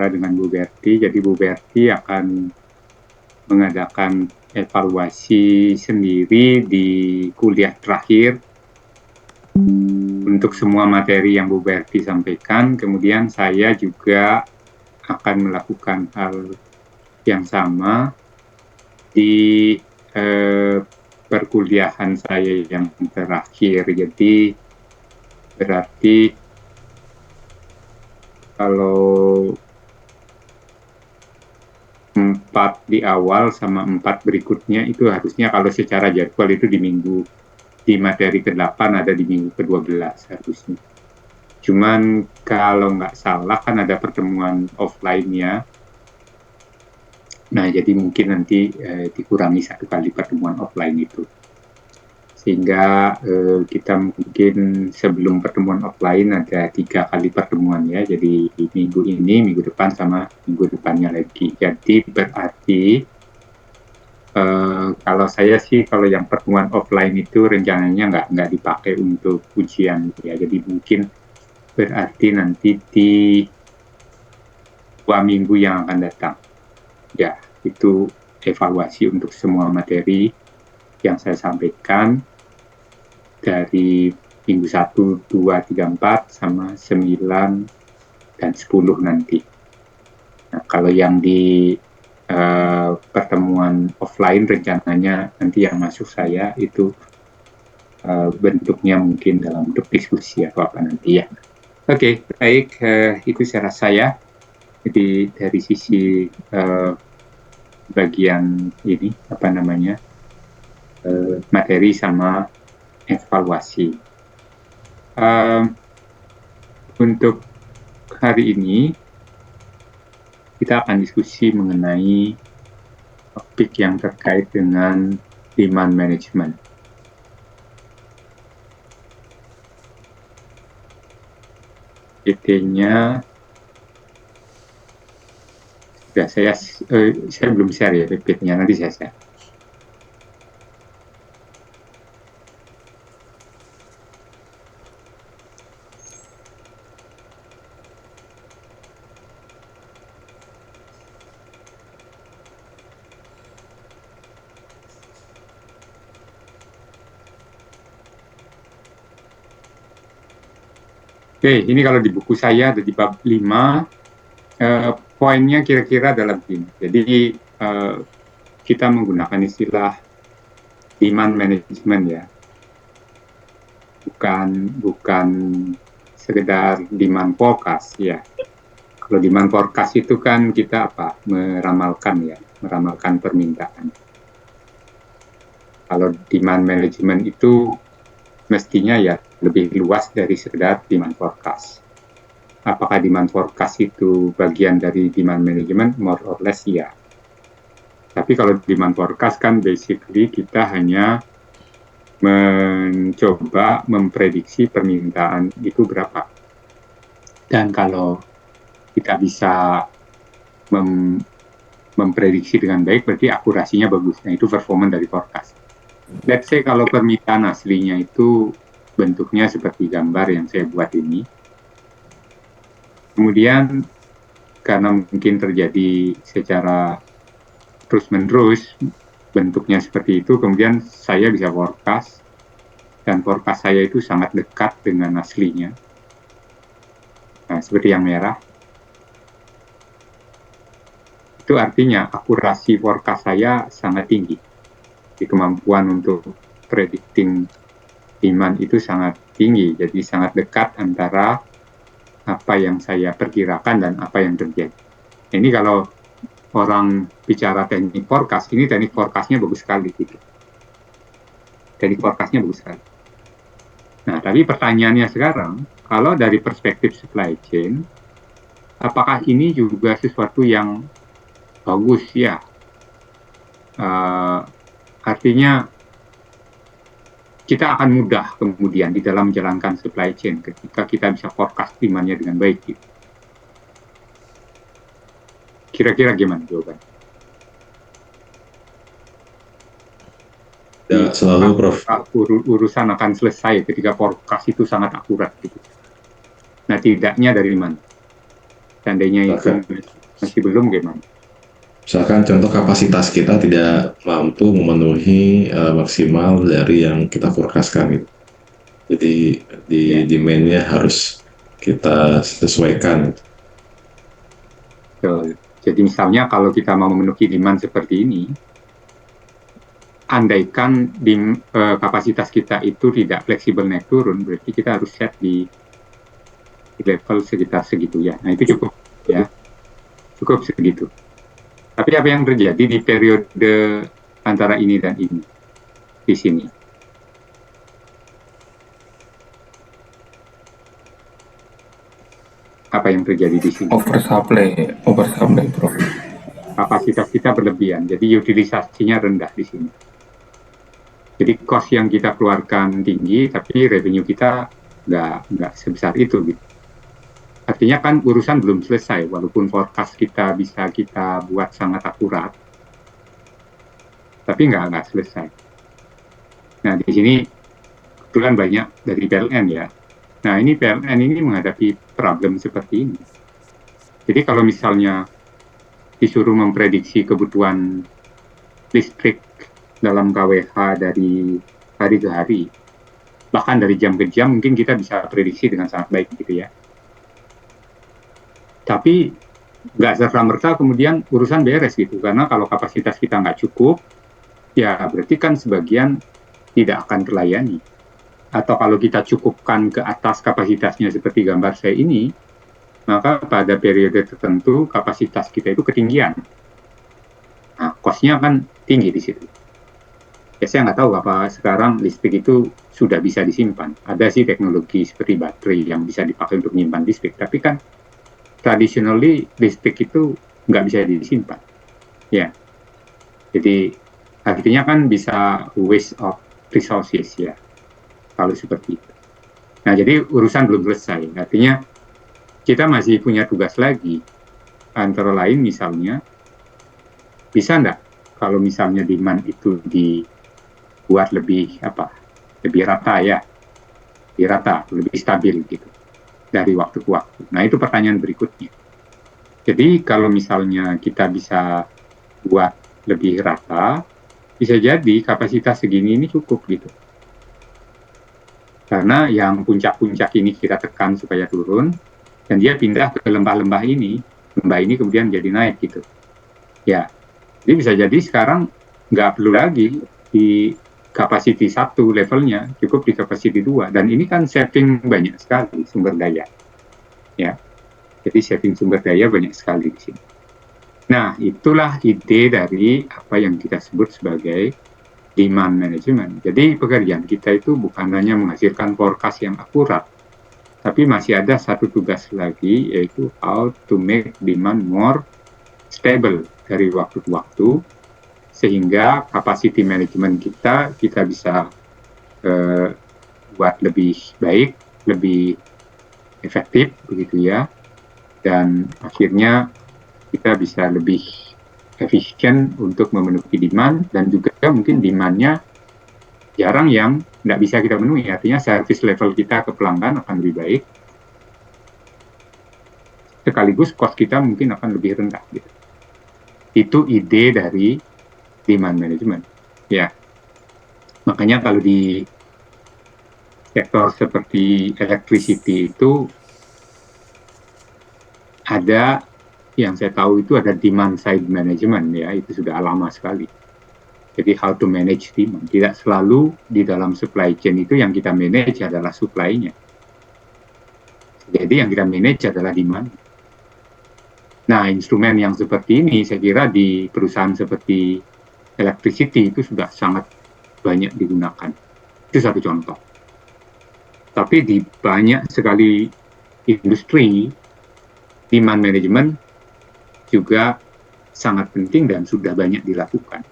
bicara dengan Bu Berti. Jadi Bu Berti akan mengadakan evaluasi sendiri di kuliah terakhir untuk semua materi yang Bu Berti sampaikan. Kemudian saya juga akan melakukan hal yang sama di perkuliahan saya yang terakhir. Jadi berarti kalau 4 di awal sama 4 berikutnya itu harusnya kalau secara jadwal itu di materi ke-8 ada di minggu ke-12 harusnya. Cuman kalau nggak salah kan ada pertemuan offline-nya. Nah, jadi mungkin nanti dikurangi 1 kali pertemuan offline itu. Sehingga kita mungkin sebelum pertemuan offline ada 3 kali pertemuan ya. Jadi minggu ini, minggu depan, sama minggu depannya lagi. Jadi berarti kalau saya sih, kalau yang pertemuan offline itu rencananya nggak dipakai untuk ujian ya. Jadi mungkin berarti nanti di 2 minggu yang akan datang. Ya, itu evaluasi untuk semua materi yang saya sampaikan dari minggu 1, 2, 3, 4 sama 9 dan 10 nanti. Nah, kalau yang di pertemuan offline rencananya nanti yang masuk saya itu bentuknya mungkin dalam bentuk diskusi atau apa nanti ya. Oke, baik, itu cara saya. Jadi dari sisi bagian ini apa namanya materi sama evaluasi. Untuk hari ini kita akan diskusi mengenai topik yang terkait dengan demand management. PT-nya sudah saya belum share ya PPT-nya, nanti saya share. Oke, ini kalau di buku saya ada di bab 5, poinnya kira-kira adalah begini. Jadi kita menggunakan istilah demand management ya, bukan sekedar demand forecast ya. Kalau demand forecast itu kan kita meramalkan permintaan. Kalau demand management itu mestinya ya lebih luas dari sekedar demand forecast. Apakah demand forecast itu bagian dari demand management? More or less ya. Tapi kalau demand forecast kan basically kita hanya mencoba memprediksi permintaan itu berapa. Dan kalau kita bisa memprediksi dengan baik, berarti akurasinya bagus. Nah, itu performance dari forecast. Let's say kalau permintaan aslinya itu bentuknya seperti gambar yang saya buat ini. Kemudian karena mungkin terjadi secara terus-menerus bentuknya seperti itu, kemudian saya bisa forecast, dan forecast saya itu sangat dekat dengan aslinya. Nah, seperti yang merah. Itu artinya akurasi forecast saya sangat tinggi. Di kemampuan untuk predicting demand itu sangat tinggi, jadi sangat dekat antara apa yang saya perkirakan dan apa yang terjadi. Ini kalau orang bicara teknik forecast, ini teknik forecastnya bagus sekali gitu. Teknik forecastnya bagus sekali. Nah, tapi pertanyaannya sekarang, kalau dari perspektif supply chain, apakah ini juga sesuatu yang bagus ya? Artinya kita akan mudah kemudian di dalam menjalankan supply chain ketika kita bisa forecast demand-nya dengan baik. Gitu. Kira-kira gimana jawabannya? Ya, selalu Prof. Urusan akan selesai ketika forecast itu sangat akurat gitu. Nah, tidaknya dari mana? Seandainya itu masih belum gimana? Misalkan contoh kapasitas kita tidak mampu memenuhi maksimal dari yang kita forecastkan gitu. Jadi di Ya, demand-nya harus kita sesuaikan. betul. Jadi misalnya kalau kita mau memenuhi demand seperti ini, andaikan kapasitas kita itu tidak fleksibel naik turun, berarti kita harus set di level sekitar segitu ya. Nah itu cukup ya, cukup segitu. Tapi apa yang terjadi di periode antara ini dan ini di sini? Apa yang terjadi di sini? Oversupply bro. Kapasitas kita berlebihan, jadi utilisasinya rendah di sini. Jadi cost yang kita keluarkan tinggi, tapi revenue kita nggak sebesar itu gitu. Artinya kan urusan belum selesai, walaupun forecast kita bisa kita buat sangat akurat, tapi nggak selesai. Nah di sini kebetulan banyak dari PLN ya. Nah ini PLN ini menghadapi problem seperti ini. Jadi kalau misalnya disuruh memprediksi kebutuhan listrik dalam KWH dari hari ke hari, bahkan dari jam ke jam mungkin kita bisa prediksi dengan sangat baik gitu ya. Tapi nggak serta-merta kemudian urusan beres gitu, karena kalau kapasitas kita nggak cukup, ya berarti kan sebagian tidak akan terlayani. Atau kalau kita cukupkan ke atas kapasitasnya seperti gambar saya ini, maka pada periode tertentu kapasitas kita itu ketinggian. Nah, cost-nya kan tinggi di situ. Ya saya nggak tahu apa sekarang listrik itu sudah bisa disimpan. Ada sih teknologi seperti baterai yang bisa dipakai untuk menyimpan listrik, tapi kan traditionally listrik itu nggak bisa disimpan. Ya, jadi artinya kan bisa waste of resources ya, kalau seperti itu. Nah, jadi urusan belum selesai. Artinya kita masih punya tugas lagi. Antara lain misalnya, bisa nggak kalau misalnya demand itu dibuat lebih rata ya, lebih rata, lebih stabil gitu dari waktu ke waktu. Nah, itu pertanyaan berikutnya. Jadi kalau misalnya kita bisa buat lebih rata, bisa jadi kapasitas segini ini cukup gitu. Karena yang puncak-puncak ini kita tekan supaya turun, dan dia pindah ke lembah-lembah ini, lembah ini kemudian jadi naik gitu. Ya, jadi bisa jadi sekarang nggak perlu lagi di capacity 1 levelnya, cukup di capacity 2. Dan ini kan saving banyak sekali sumber daya. Ya, jadi saving sumber daya banyak sekali di sini. Nah, itulah ide dari apa yang kita sebut sebagai demand management. Jadi pekerjaan kita itu bukan hanya menghasilkan forecast yang akurat, tapi masih ada satu tugas lagi, yaitu how to make demand more stable dari waktu ke waktu, sehingga capacity management kita bisa buat lebih baik, lebih efektif begitu ya, dan akhirnya kita bisa lebih efisien untuk memenuhi demand, dan juga mungkin demand-nya jarang yang nggak bisa kita penuhi. Artinya service level kita ke pelanggan akan lebih baik, sekaligus cost kita mungkin akan lebih rendah. Gitu. Itu ide dari demand management. Ya, makanya kalau di sektor seperti electricity itu ada yang saya tahu itu ada demand side management ya, itu sudah lama sekali. Jadi how to manage demand. Tidak selalu di dalam supply chain itu yang kita manage adalah supply-nya. Jadi yang kita manage adalah demand. Nah, instrumen yang seperti ini saya kira di perusahaan seperti electricity itu sudah sangat banyak digunakan. Itu satu contoh. Tapi di banyak sekali industri, demand management juga sangat penting dan sudah banyak dilakukan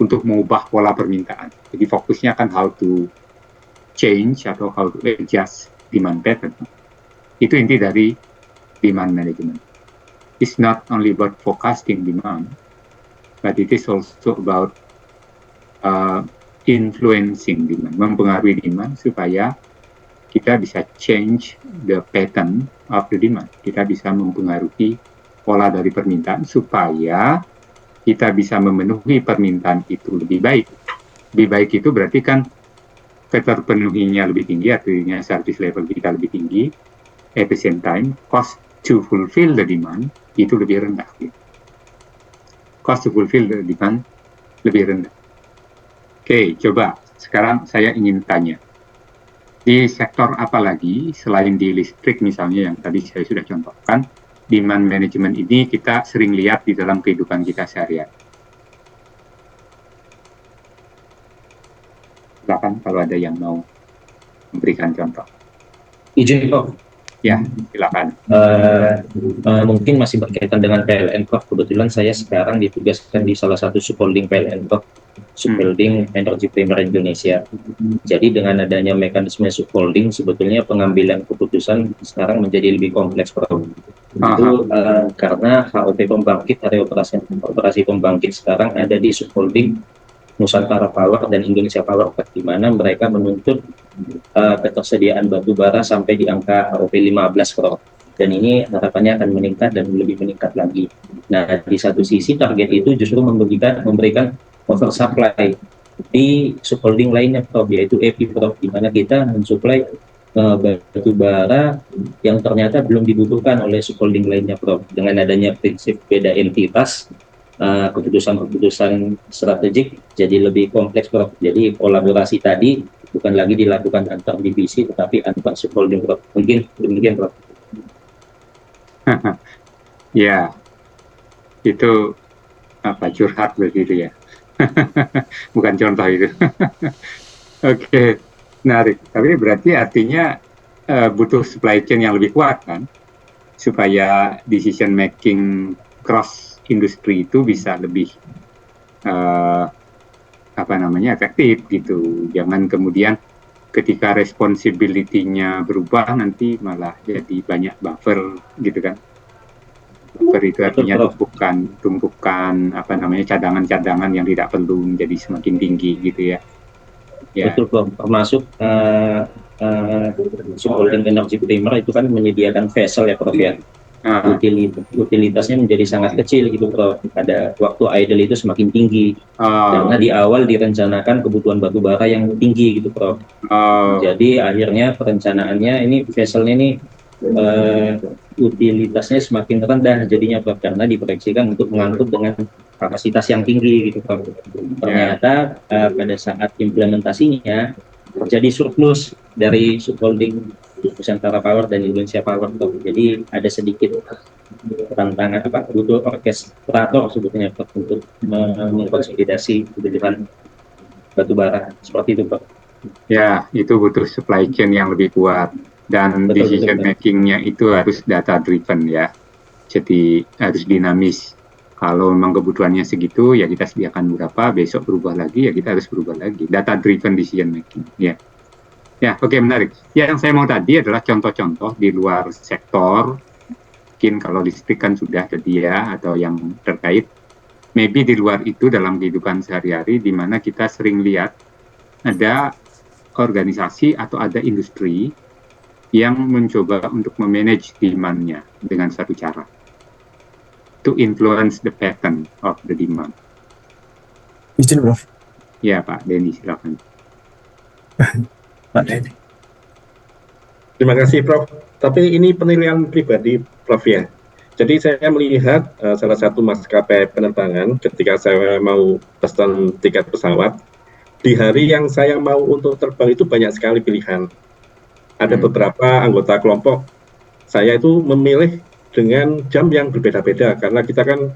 untuk mengubah pola permintaan. Jadi fokusnya kan how to change atau how to adjust demand pattern. Itu inti dari demand management. It's not only about forecasting demand, but it is also about influencing demand, mempengaruhi demand supaya kita bisa change the pattern of the demand. Kita bisa mempengaruhi pola dari permintaan supaya kita bisa memenuhi permintaan itu lebih baik. Lebih baik itu berarti kan keterpenuhinya lebih tinggi, artinya service level kita lebih tinggi. At the same time, cost to fulfill the demand itu lebih rendah. Cost to fulfill the demand lebih rendah. Oke, coba sekarang saya ingin tanya. Di sektor apa lagi selain di listrik misalnya yang tadi saya sudah contohkan, demand management ini kita sering lihat di dalam kehidupan kita sehari-hari. Silakan kalau ada yang mau memberikan contoh. Izin Prof. Ya, silakan. Mungkin masih berkaitan dengan PLN Prof. Kebetulan saya sekarang ditugaskan di salah satu subholding PLN Prof. Subholding Energy Primer Indonesia. Jadi dengan adanya mekanisme subholding, sebetulnya pengambilan keputusan sekarang menjadi lebih kompleks Prof. Itu karena HOP pembangkit, area operasi pembangkit sekarang ada di subholding Nusantara Power dan Indonesia Power, di mana mereka menuntut ketersediaan batu bara sampai di angka HOP 15 Prof. Dan ini harapannya akan meningkat dan lebih meningkat lagi. Nah, di satu sisi target itu justru memberikan oversupply di subholding lainnya Prof, yaitu EPI Prof, di mana kita mensuplai batu bara yang ternyata belum dibutuhkan oleh subholding lainnya Prof. Dengan adanya prinsip beda entitas, keputusan strategik jadi lebih kompleks Prof. Jadi kolaborasi tadi bukan lagi dilakukan antar divisi tetapi antar subholding Prof. Mungkin demikian Prof. Ya, itu apa curhat begitu ya. Bukan contoh itu. Oke, menarik. Tapi berarti artinya butuh supply chain yang lebih kuat kan, supaya decision making cross industri itu bisa lebih efektif gitu. Jangan kemudian ketika responsibility-nya berubah nanti malah jadi banyak buffer gitu kan. Buffer itu artinya tumpukan cadangan-cadangan yang tidak perlu menjadi semakin tinggi gitu ya. Betul Prof. Termasuk subholding energy primer itu kan menyediakan vessel ya Prof ya. Utilitasnya menjadi sangat kecil gitu Prof. Pada waktu idle itu semakin tinggi karena di awal direncanakan kebutuhan batu bara yang tinggi gitu Prof. Jadi akhirnya perencanaannya ini vesselnya ini utilitasnya semakin rendah jadinya Prof, karena diproyeksikan untuk mengangkut dengan kapasitas yang tinggi gitu Prof. Ternyata pada saat implementasinya terjadi surplus dari subholding Nusantara Power dan Indonesia Power Prof. Jadi ada sedikit tantangan butuh orkestrator sebetulnya Prof, untuk mengkonsolidasi kebutuhan batu bara seperti itu Prof. Ya, itu butuh supply chain yang lebih kuat dan decision making-nya itu harus data driven ya. Jadi harus dinamis. Kalau memang kebutuhannya segitu ya kita sediakan berapa, besok berubah lagi ya kita harus berubah lagi. Data driven decision making ya. Ya, oke, menarik. Ya, yang saya mau tadi adalah contoh-contoh di luar sektor. Mungkin kalau listrik kan sudah jadi ya, atau yang terkait. Maybe di luar itu dalam kehidupan sehari-hari di mana kita sering lihat ada organisasi atau ada industri yang mencoba untuk memanage demand-nya dengan satu cara. To influence the pattern of the demand. Izin, Prof. Ya, Pak Denny, silakan. Pak Denny. Terima kasih, Prof. Tapi ini penilaian pribadi, Prof ya. Jadi saya melihat salah satu maskapai penerbangan ketika saya mau pesan tiket pesawat, di hari yang saya mau untuk terbang itu banyak sekali pilihan. Ada beberapa anggota kelompok saya itu memilih dengan jam yang berbeda-beda karena kita kan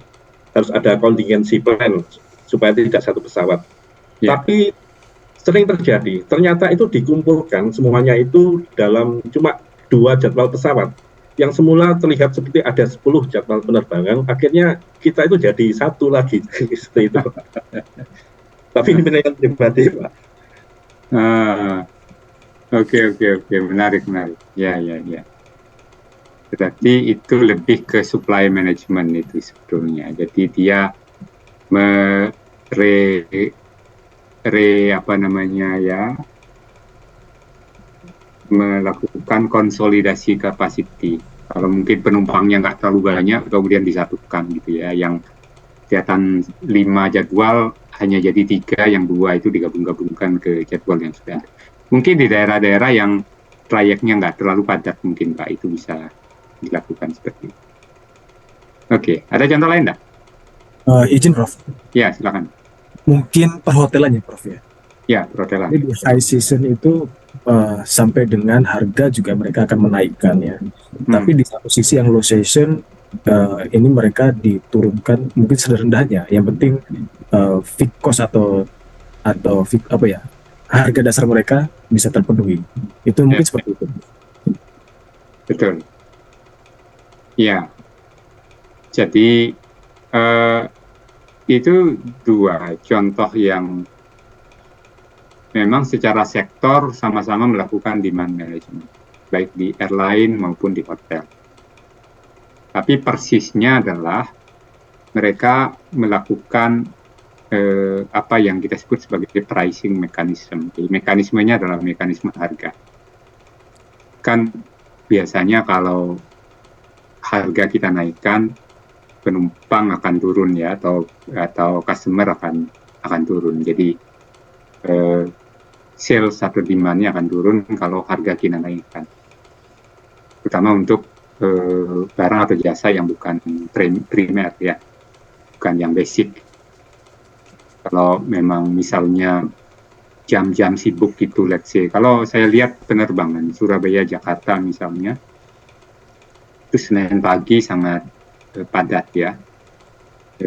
harus ada contingency plan supaya tidak satu pesawat. Tapi sering terjadi, ternyata itu dikumpulkan semuanya itu dalam cuma 2 jadwal pesawat. Yang semula terlihat seperti ada 10 jadwal penerbangan, akhirnya kita itu jadi satu lagi seperti itu. Tapi ini penilaian pribadi, Pak. Oke, menarik. Ya. Berarti itu lebih ke supply management itu sebetulnya. Jadi dia melakukan konsolidasi capacity Kalau mungkin penumpangnya nggak terlalu banyak, kemudian disatukan gitu ya. Yang kelihatan 5 jadwal hanya jadi 3, yang 2 itu digabung-gabungkan ke jadwal yang sudah ada. Mungkin di daerah-daerah yang trayeknya nggak terlalu padat mungkin Pak, itu bisa dilakukan seperti itu. Oke, ada contoh lain nggak? Izin Prof, Ya, silakan. mungkin perhotelannya Prof ya. Ya, perhotelan. Jadi di high season itu sampai dengan harga juga mereka akan menaikkan ya. Tapi di satu sisi yang low season ini mereka diturunkan mungkin serendahnya. Yang penting fixed cost atau apa ya, harga dasar mereka bisa terpenuhi. Itu mungkin Ya. seperti itu. Betul. Ya, jadi itu 2 contoh yang memang secara sektor sama-sama melakukan demand management, baik di airline maupun di hotel. Tapi persisnya adalah mereka melakukan apa yang kita sebut sebagai pricing mechanism. Jadi mekanismenya adalah mekanisme harga. Kan biasanya kalau harga kita naikkan, penumpang akan turun ya, atau customer akan turun. Jadi sales atau demand-nya akan turun kalau harga kita naikkan. Terutama untuk barang atau jasa yang bukan primer ya, bukan yang basic. Kalau memang misalnya jam-jam sibuk gitu, let's say, kalau saya lihat penerbangan Surabaya Jakarta misalnya, itu Senin pagi sangat padat ya.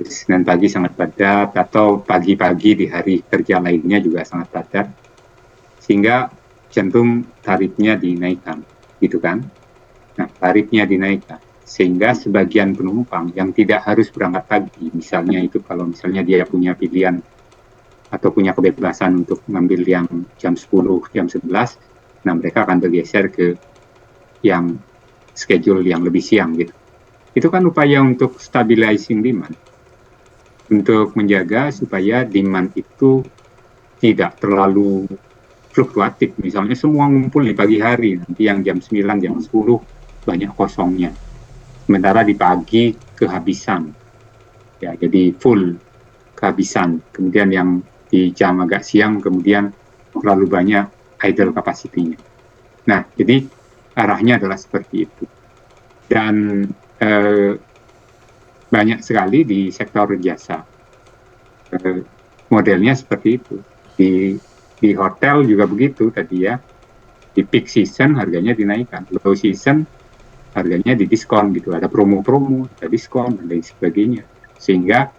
Senin pagi sangat padat, atau pagi-pagi di hari kerja lainnya juga sangat padat, sehingga cenderung tarifnya dinaikkan, gitu kan? Nah, tarifnya dinaikkan, sehingga sebagian penumpang yang tidak harus berangkat pagi, misalnya itu kalau misalnya dia punya pilihan atau punya kebebasan untuk ngambil yang jam 10, jam 11, nah mereka akan bergeser ke yang schedule yang lebih siang gitu. Itu kan upaya untuk stabilizing demand, untuk menjaga supaya demand itu tidak terlalu fluktuatif. Misalnya semua ngumpul di pagi hari, nanti yang jam 9, jam 10 banyak kosongnya. Sementara di pagi kehabisan. Ya, jadi full kehabisan. Kemudian yang di jam agak siang kemudian terlalu banyak idle capacity-nya. Nah, jadi arahnya adalah seperti itu. Dan banyak sekali di sektor jasa. Modelnya seperti itu. Di hotel juga begitu tadi ya. Di peak season harganya dinaikkan, low season harganya didiskon gitu. Ada promo-promo, ada diskon, dan lain sebagainya. Sehingga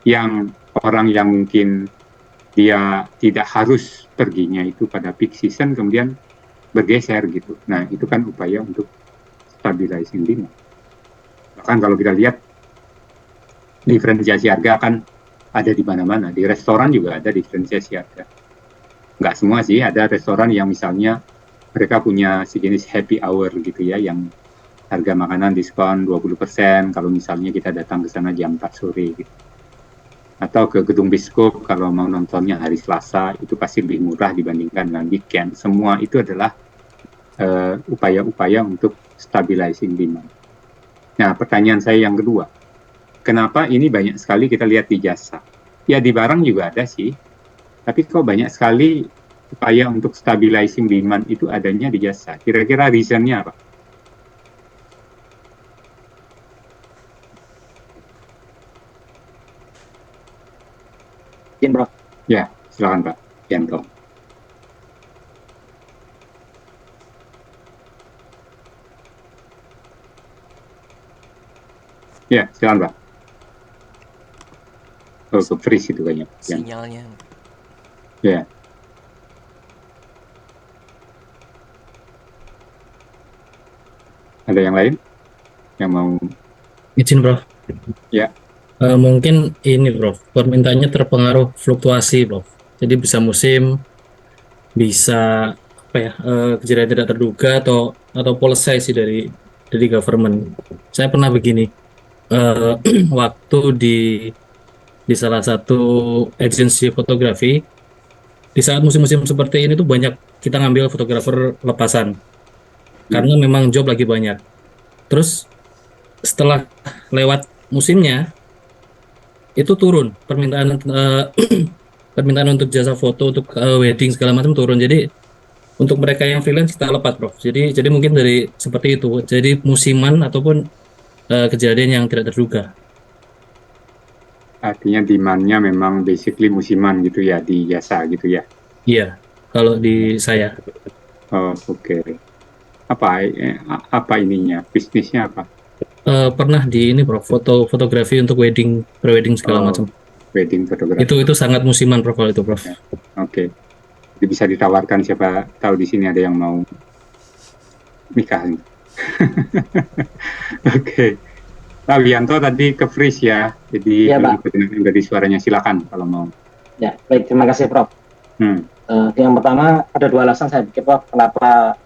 yang orang yang mungkin dia tidak harus perginya itu pada peak season kemudian bergeser gitu. Nah, itu kan upaya untuk stabilizing demand. Bahkan kalau kita lihat diferensiasi harga kan ada di mana-mana. Di restoran juga ada diferensiasi harga. Nggak semua sih, ada restoran yang misalnya mereka punya sejenis happy hour gitu ya, yang harga makanan diskon 20% kalau misalnya kita datang ke sana jam 4 sore gitu. Atau ke gedung Biskop kalau mau nontonnya hari Selasa, itu pasti lebih murah dibandingkan dengan weekend. Semua itu adalah upaya-upaya untuk stabilizing demand. Nah, pertanyaan saya yang kedua, kenapa ini banyak sekali kita lihat di jasa? Ya, di barang juga ada sih, tapi kok banyak sekali upaya untuk stabilizing demand itu adanya di jasa. Kira-kira reason-nya apa? Izin, Bro. Ya, silakan Pak Yanto. Ya, silakan Pak. Oh, ke freeze itu kayaknya. Sinyalnya. Ya. Ada yang lain yang mau? Izin, Bro. Ya. Mungkin ini, Bro, permintaannya terpengaruh fluktuasi, Bro. Jadi bisa musim, bisa apa ya, kejadian tidak terduga atau policy sih dari government. Saya pernah begini, waktu di salah satu agensi fotografi, di saat musim-musim seperti ini tuh banyak kita ngambil fotografer lepasan, karena memang job lagi banyak. Terus setelah lewat musimnya itu turun permintaan permintaan untuk jasa foto untuk wedding segala macam turun. Jadi untuk mereka yang freelance kita lepas, Prof. Jadi mungkin dari seperti itu. Jadi musiman ataupun kejadian yang tidak terduga. Artinya demand-nya memang basically musiman gitu ya di jasa gitu ya. Iya, kalau di saya. Oh, oke. Apa ininya? Bisnisnya apa? Pernah di ini, Prof, fotografi untuk wedding, prewedding segala Oh, macam. wedding photography. Itu sangat musiman, Prof, kalau itu, Prof. Ya. Oke. Jadi bisa ditawarkan, siapa tahu di sini ada yang mau nikah. Oke. Pak Wianto tadi ke freeze ya, jadi Iya, Pak. dari suaranya, silakan kalau mau. Ya, baik, terima kasih Prof. Hmm. Yang pertama ada 2 alasan saya pikir Prof, kenapa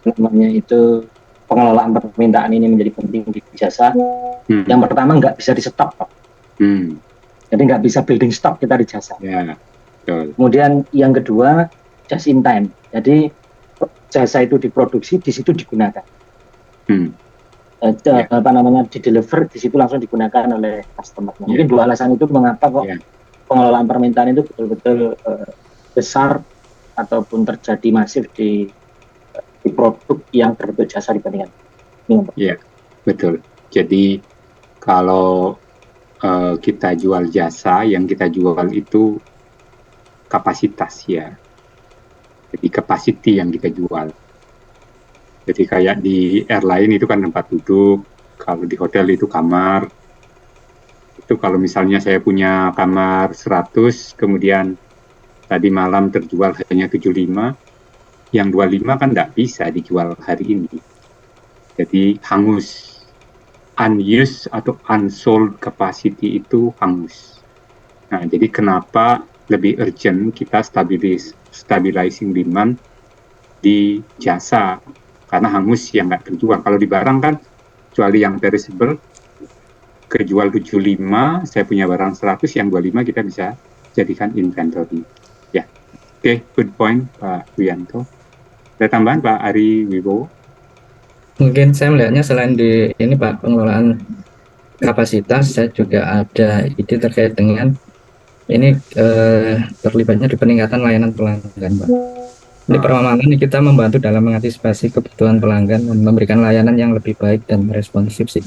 namanya itu pengelolaan permintaan ini menjadi penting di jasa. Yang pertama nggak bisa di stop, Prof. Jadi nggak bisa building stock kita di jasa. Ya, betul. Kemudian yang kedua just in time. Jadi jasa itu diproduksi, di situ digunakan. Apa namanya, di deliver, di situ langsung digunakan oleh customer. Mungkin 2 alasan itu mengapa kok pengelolaan permintaan itu betul-betul besar ataupun terjadi masif di produk yang berbentuk jasa dibandingkan. Iya, betul. Jadi kalau kita jual jasa, yang kita jual itu kapasitas ya. Jadi capacity yang kita jual. Jadi kayak di airline itu kan tempat duduk, kalau di hotel itu kamar. Itu kalau misalnya saya punya kamar 100, kemudian tadi malam terjual hanya 75, yang 25 kan nggak bisa dijual hari ini. Jadi hangus. Unused atau unsold capacity itu hangus. Nah, jadi kenapa lebih urgent kita stabilizing demand di jasa, karena hangus yang nggak terjual. Kalau di barang kan, kecuali yang perishable, kejual 75, saya punya barang 100, yang 25 kita bisa jadikan inventory. Ya, oke, good point Pak Wianto. Ada tambahan Pak Ari Wibowo? Mungkin saya melihatnya selain di ini Pak, pengelolaan kapasitas, saya juga ada ide terkait dengan ini terlibatnya di peningkatan layanan pelanggan, Pak. Di Permamalan kita membantu dalam mengantisipasi kebutuhan pelanggan dan memberikan layanan yang lebih baik dan responsif sih.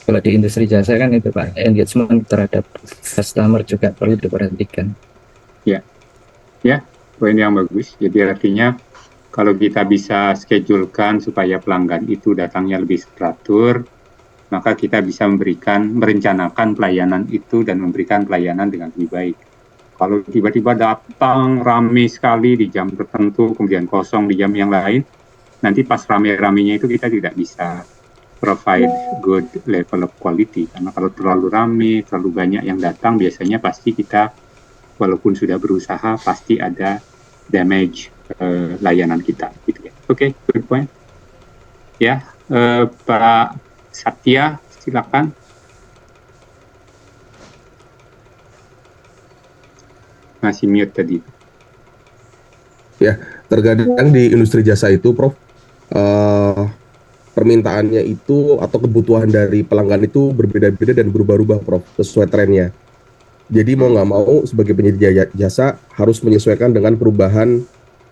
Kalau di industri jasa kan itu Pak, engagement terhadap customer juga perlu diperhatikan. Ya, poin yang bagus. Jadi artinya kalau kita bisa schedulekan supaya pelanggan itu datangnya lebih teratur, maka kita bisa merencanakan pelayanan itu dan memberikan pelayanan dengan lebih baik. Kalau tiba-tiba datang rame sekali di jam tertentu, kemudian kosong di jam yang lain, nanti pas rame-ramenya itu kita tidak bisa provide good level of quality. Karena kalau terlalu rame, terlalu banyak yang datang, biasanya pasti kita, walaupun sudah berusaha, pasti ada damage layanan kita. Gitu ya. Oke, good point. Ya, Pak Satya, silakan. Masih mute tadi. Ya, terkadang di industri jasa itu, Prof, permintaannya itu atau kebutuhan dari pelanggan itu berbeda-beda dan berubah-ubah, Prof, sesuai trennya. Jadi mau nggak mau sebagai penyedia jasa harus menyesuaikan dengan perubahan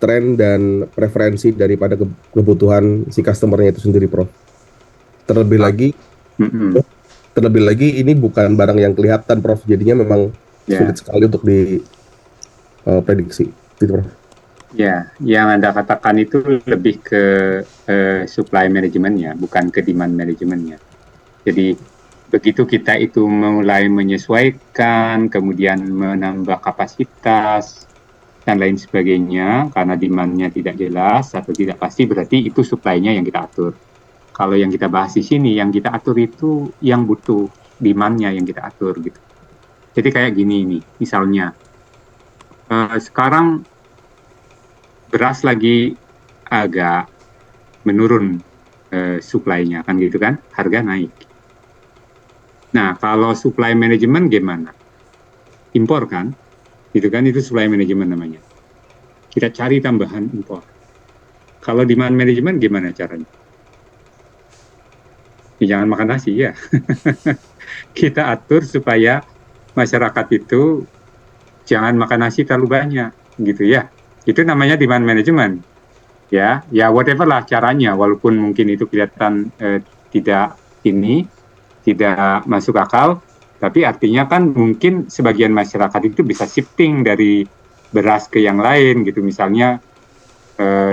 tren dan preferensi daripada kebutuhan si customer-nya itu sendiri, Prof. Terlebih lagi ini bukan barang yang kelihatan, Prof. Jadinya memang sulit sekali untuk prediksi, gitu, Prof. Ya, yang Anda katakan itu lebih ke supply manajemennya, bukan ke demand manajemennya. Jadi begitu kita itu mulai menyesuaikan, kemudian menambah kapasitas dan lain sebagainya, karena demand-nya tidak jelas atau tidak pasti, berarti itu supply-nya yang kita atur. Kalau yang kita bahas di sini, yang kita atur itu yang butuh demand-nya yang kita atur gitu. Jadi kayak gini nih, misalnya sekarang beras lagi agak menurun supply-nya, kan gitu kan, harga naik. Nah, kalau supply management gimana? Impor kan, gitu kan, itu supply management namanya. Kita cari tambahan impor. Kalau demand management gimana caranya? Jangan makan nasi ya. Kita atur supaya masyarakat itu jangan makan nasi terlalu banyak, gitu ya. Itu namanya demand management. Ya, whatever lah caranya, walaupun mungkin itu kelihatan tidak masuk akal, tapi artinya kan mungkin sebagian masyarakat itu bisa shifting dari beras ke yang lain gitu, misalnya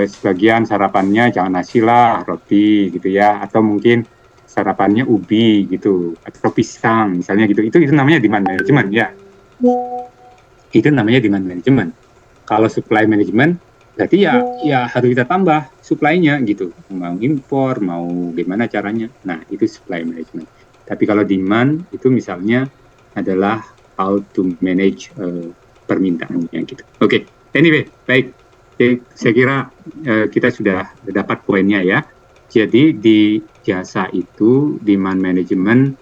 sebagian sarapannya jangan nasi lah, roti gitu ya, atau mungkin sarapannya ubi gitu, atau pisang misalnya gitu. Itu namanya demand management ya. Itu namanya demand management. Kalau supply management berarti ya harus kita tambah supply-nya gitu, mau impor, mau gimana caranya. Nah, itu supply management. Tapi kalau demand itu misalnya adalah how to manage permintaannya gitu. Oke, anyway, baik. Jadi, saya kira kita sudah dapat poinnya ya. Jadi di jasa itu demand management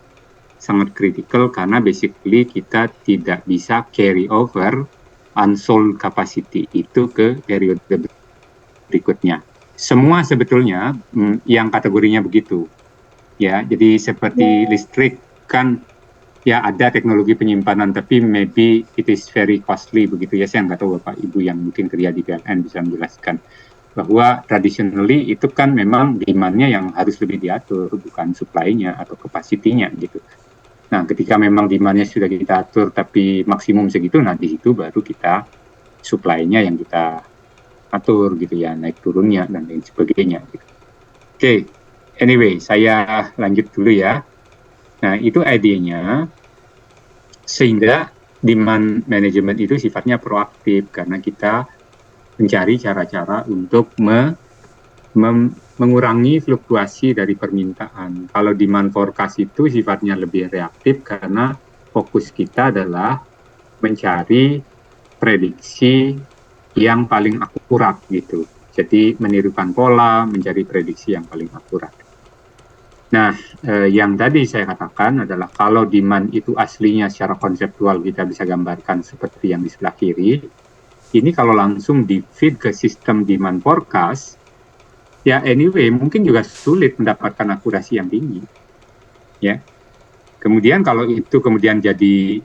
sangat kritikal karena basically kita tidak bisa carry over unsold capacity itu ke periode berikutnya. Semua sebetulnya yang kategorinya begitu. Ya, jadi seperti listrik kan ya ada teknologi penyimpanan tapi maybe it is very costly begitu ya. Saya nggak tahu Bapak Ibu yang mungkin kerja di PLN bisa menjelaskan bahwa traditionally itu kan memang demand-nya yang harus lebih diatur, bukan supply-nya atau capacity-nya gitu. Nah, ketika memang demand-nya sudah kita atur tapi maksimum segitu, nah di situ baru kita supply-nya yang kita atur gitu ya, naik turunnya dan lain sebagainya gitu. Oke, anyway, saya lanjut dulu ya. Nah, itu idenya sehingga demand management itu sifatnya proaktif karena kita mencari cara-cara untuk mengurangi fluktuasi dari permintaan. Kalau demand forecast itu sifatnya lebih reaktif karena fokus kita adalah mencari prediksi yang paling akurat gitu. Jadi menirukan pola, mencari prediksi yang paling akurat. Nah, yang tadi saya katakan adalah kalau demand itu aslinya secara konseptual kita bisa gambarkan seperti yang di sebelah kiri, ini kalau langsung di-feed ke sistem demand forecast, ya anyway mungkin juga sulit mendapatkan akurasi yang tinggi. Ya. Kemudian kalau itu kemudian jadi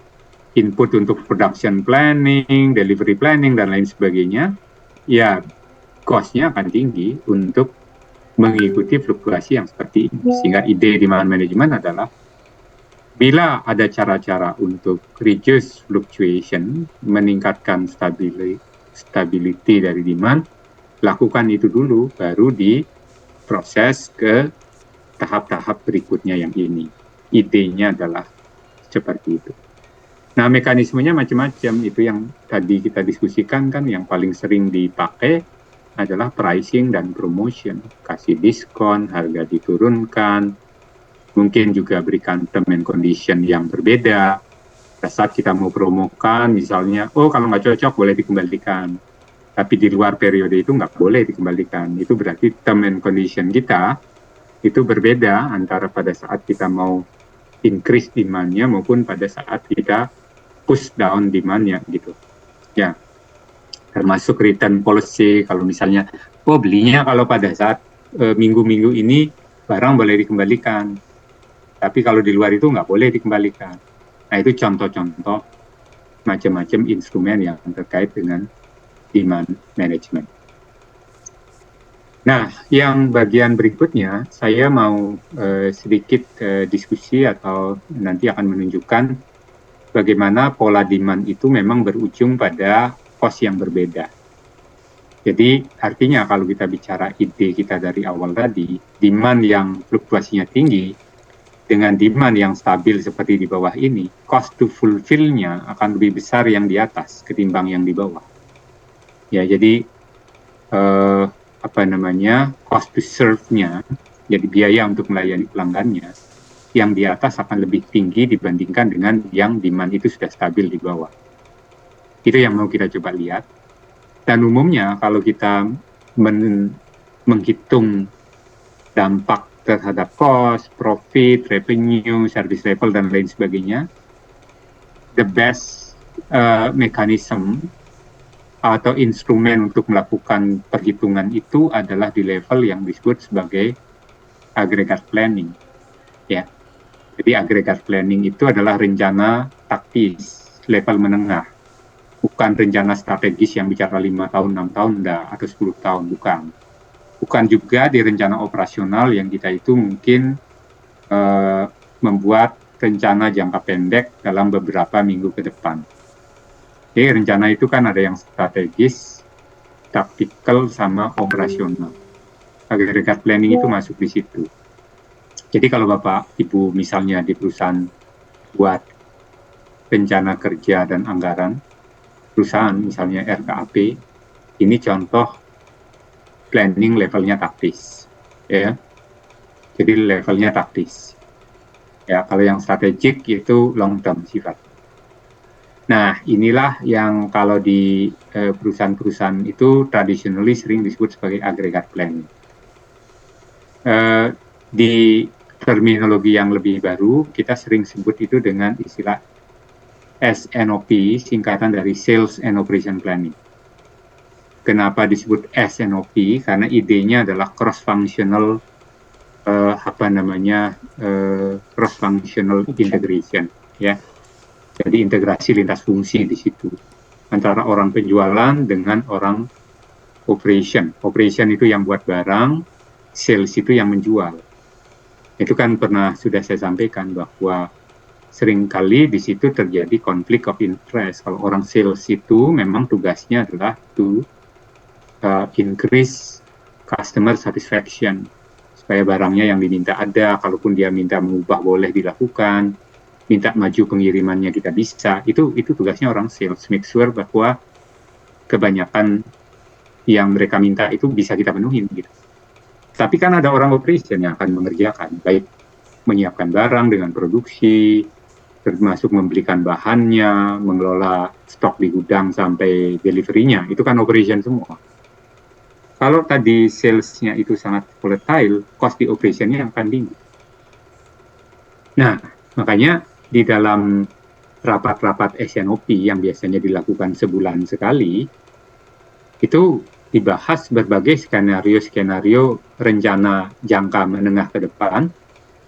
input untuk production planning, delivery planning dan lain sebagainya, ya cost-nya akan tinggi untuk mengikuti fluktuasi yang seperti ini. Sehingga ide demand management adalah bila ada cara-cara untuk reduce fluctuation, meningkatkan stability dari demand, lakukan itu dulu, baru diproses ke tahap-tahap berikutnya yang ini. Idenya adalah seperti itu. Nah, mekanismenya macam-macam, itu yang tadi kita diskusikan kan, yang paling sering dipakai adalah pricing dan promotion. Kasih diskon, harga diturunkan, mungkin juga berikan term and condition yang berbeda. Pada saat kita mau promokan, misalnya, oh kalau nggak cocok boleh dikembalikan. Tapi di luar periode itu nggak boleh dikembalikan. Itu berarti term and condition kita itu berbeda antara pada saat kita mau increase demand-nya maupun pada saat kita push down demand-nya gitu. Ya, termasuk return policy, kalau misalnya, oh belinya kalau pada saat minggu-minggu ini barang boleh dikembalikan. Tapi kalau di luar itu nggak boleh dikembalikan. Nah, itu contoh-contoh macam-macam instrumen yang terkait dengan demand management. Nah, yang bagian berikutnya, saya mau sedikit diskusi atau nanti akan menunjukkan bagaimana pola demand itu memang berujung pada cost yang berbeda. Jadi, artinya kalau kita bicara ide kita dari awal tadi, demand yang fluktuasinya tinggi, dengan demand yang stabil seperti di bawah ini, cost to fulfill-nya akan lebih besar yang di atas ketimbang yang di bawah. Ya, jadi cost to serve-nya, jadi biaya untuk melayani pelanggannya, yang di atas akan lebih tinggi dibandingkan dengan yang demand itu sudah stabil di bawah. Itu yang mau kita coba lihat. Dan umumnya kalau kita menghitung dampak terhadap cost, profit, revenue, service level, dan lain sebagainya, the best mechanism atau instrumen untuk melakukan perhitungan itu adalah di level yang disebut sebagai aggregate planning. ya. Jadi aggregate planning itu adalah rencana taktis level menengah, bukan rencana strategis yang bicara 5 tahun, 6 tahun, atau 10 tahun, bukan. Bukan juga di rencana operasional yang kita itu mungkin membuat rencana jangka pendek dalam beberapa minggu ke depan. Jadi rencana itu kan ada yang strategis, taktikal, sama operasional. Aggregate planning itu masuk di situ. Jadi kalau Bapak Ibu misalnya di perusahaan buat rencana kerja dan anggaran, perusahaan misalnya RKAP, ini contoh planning levelnya taktis, ya. Jadi levelnya taktis. Ya, kalau yang strategik itu long term sifat. Nah, inilah yang kalau di perusahaan-perusahaan itu traditionally sering disebut sebagai aggregate planning. Di terminologi yang lebih baru, kita sering sebut itu dengan istilah SNOP, singkatan dari Sales and Operation Planning. Kenapa disebut SNOP? Karena idenya adalah cross-functional cross-functional integration, ya. Jadi integrasi lintas fungsi di situ antara orang penjualan dengan orang operation. Operation itu yang buat barang, sales itu yang menjual. Itu kan pernah sudah saya sampaikan bahwa seringkali di situ terjadi konflik of interest. Kalau orang sales itu memang tugasnya adalah to increase customer satisfaction, supaya barangnya yang diminta ada, kalaupun dia minta mengubah boleh dilakukan, minta maju pengirimannya kita bisa, itu tugasnya orang sales, make sure bahwa kebanyakan yang mereka minta itu bisa kita penuhin gitu. Tapi kan ada orang operation yang akan mengerjakan, baik menyiapkan barang dengan produksi, termasuk membelikan bahannya, mengelola stok di gudang sampai delivery-nya, itu kan operation semua. Kalau tadi sales-nya itu sangat volatile, cost di operation-nya akan tinggi. Nah, makanya di dalam rapat-rapat SNOP yang biasanya dilakukan sebulan sekali, itu dibahas berbagai skenario-skenario rencana jangka menengah ke depan,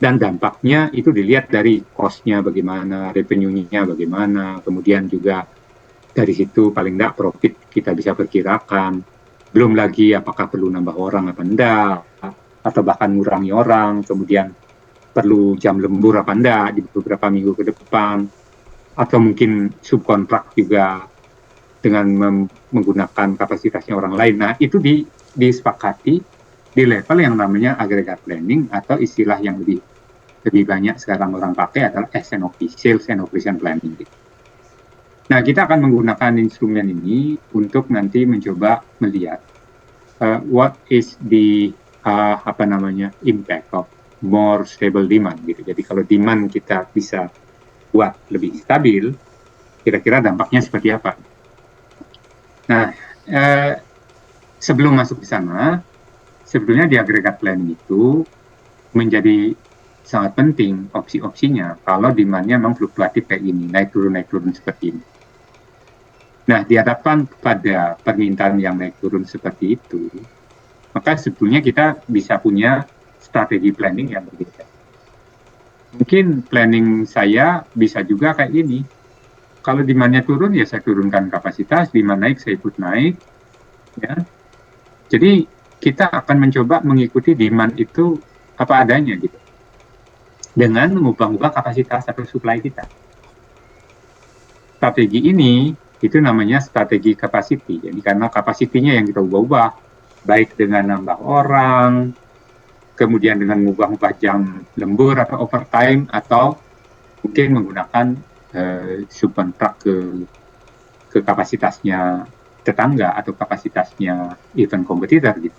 dan dampaknya itu dilihat dari cost-nya bagaimana, revenue-nya bagaimana, kemudian juga dari situ paling tidak profit kita bisa perkirakan. Belum lagi apakah perlu nambah orang apa enggak, atau bahkan ngurangi orang, kemudian perlu jam lembur apa enggak di beberapa minggu ke depan, atau mungkin subkontrak juga dengan menggunakan kapasitasnya orang lain. Nah, itu disepakati di level yang namanya aggregate planning, atau istilah yang lebih banyak sekarang orang pakai adalah SNOP, Sales and Operation Planning. Nah, kita akan menggunakan instrumen ini untuk nanti mencoba melihat what is the impact of more stable demand gitu. Jadi kalau demand kita bisa buat lebih stabil, kira-kira dampaknya seperti apa? Nah, sebelum masuk ke sana, sebetulnya di aggregate planning itu menjadi sangat penting opsi-opsinya kalau demand-nya memang fluktuatif kayak ini, naik turun seperti ini. Nah, dihadapkan pada permintaan yang naik turun seperti itu, maka sebetulnya kita bisa punya strategi planning yang berbeda. Mungkin planning saya bisa juga kayak ini. Kalau demand-nya turun, ya saya turunkan kapasitas, demand naik, saya ikut naik. Ya. Jadi, kita akan mencoba mengikuti demand itu apa adanya gitu, dengan mengubah-ubah kapasitas atau supply kita. Strategi ini itu namanya strategi capacity. Jadi karena kapasitinya yang kita ubah-ubah, baik dengan nambah orang, kemudian dengan mengubah jam lembur atau overtime, atau mungkin menggunakan subkontrak ke kapasitasnya tetangga atau kapasitasnya event kompetitor gitu.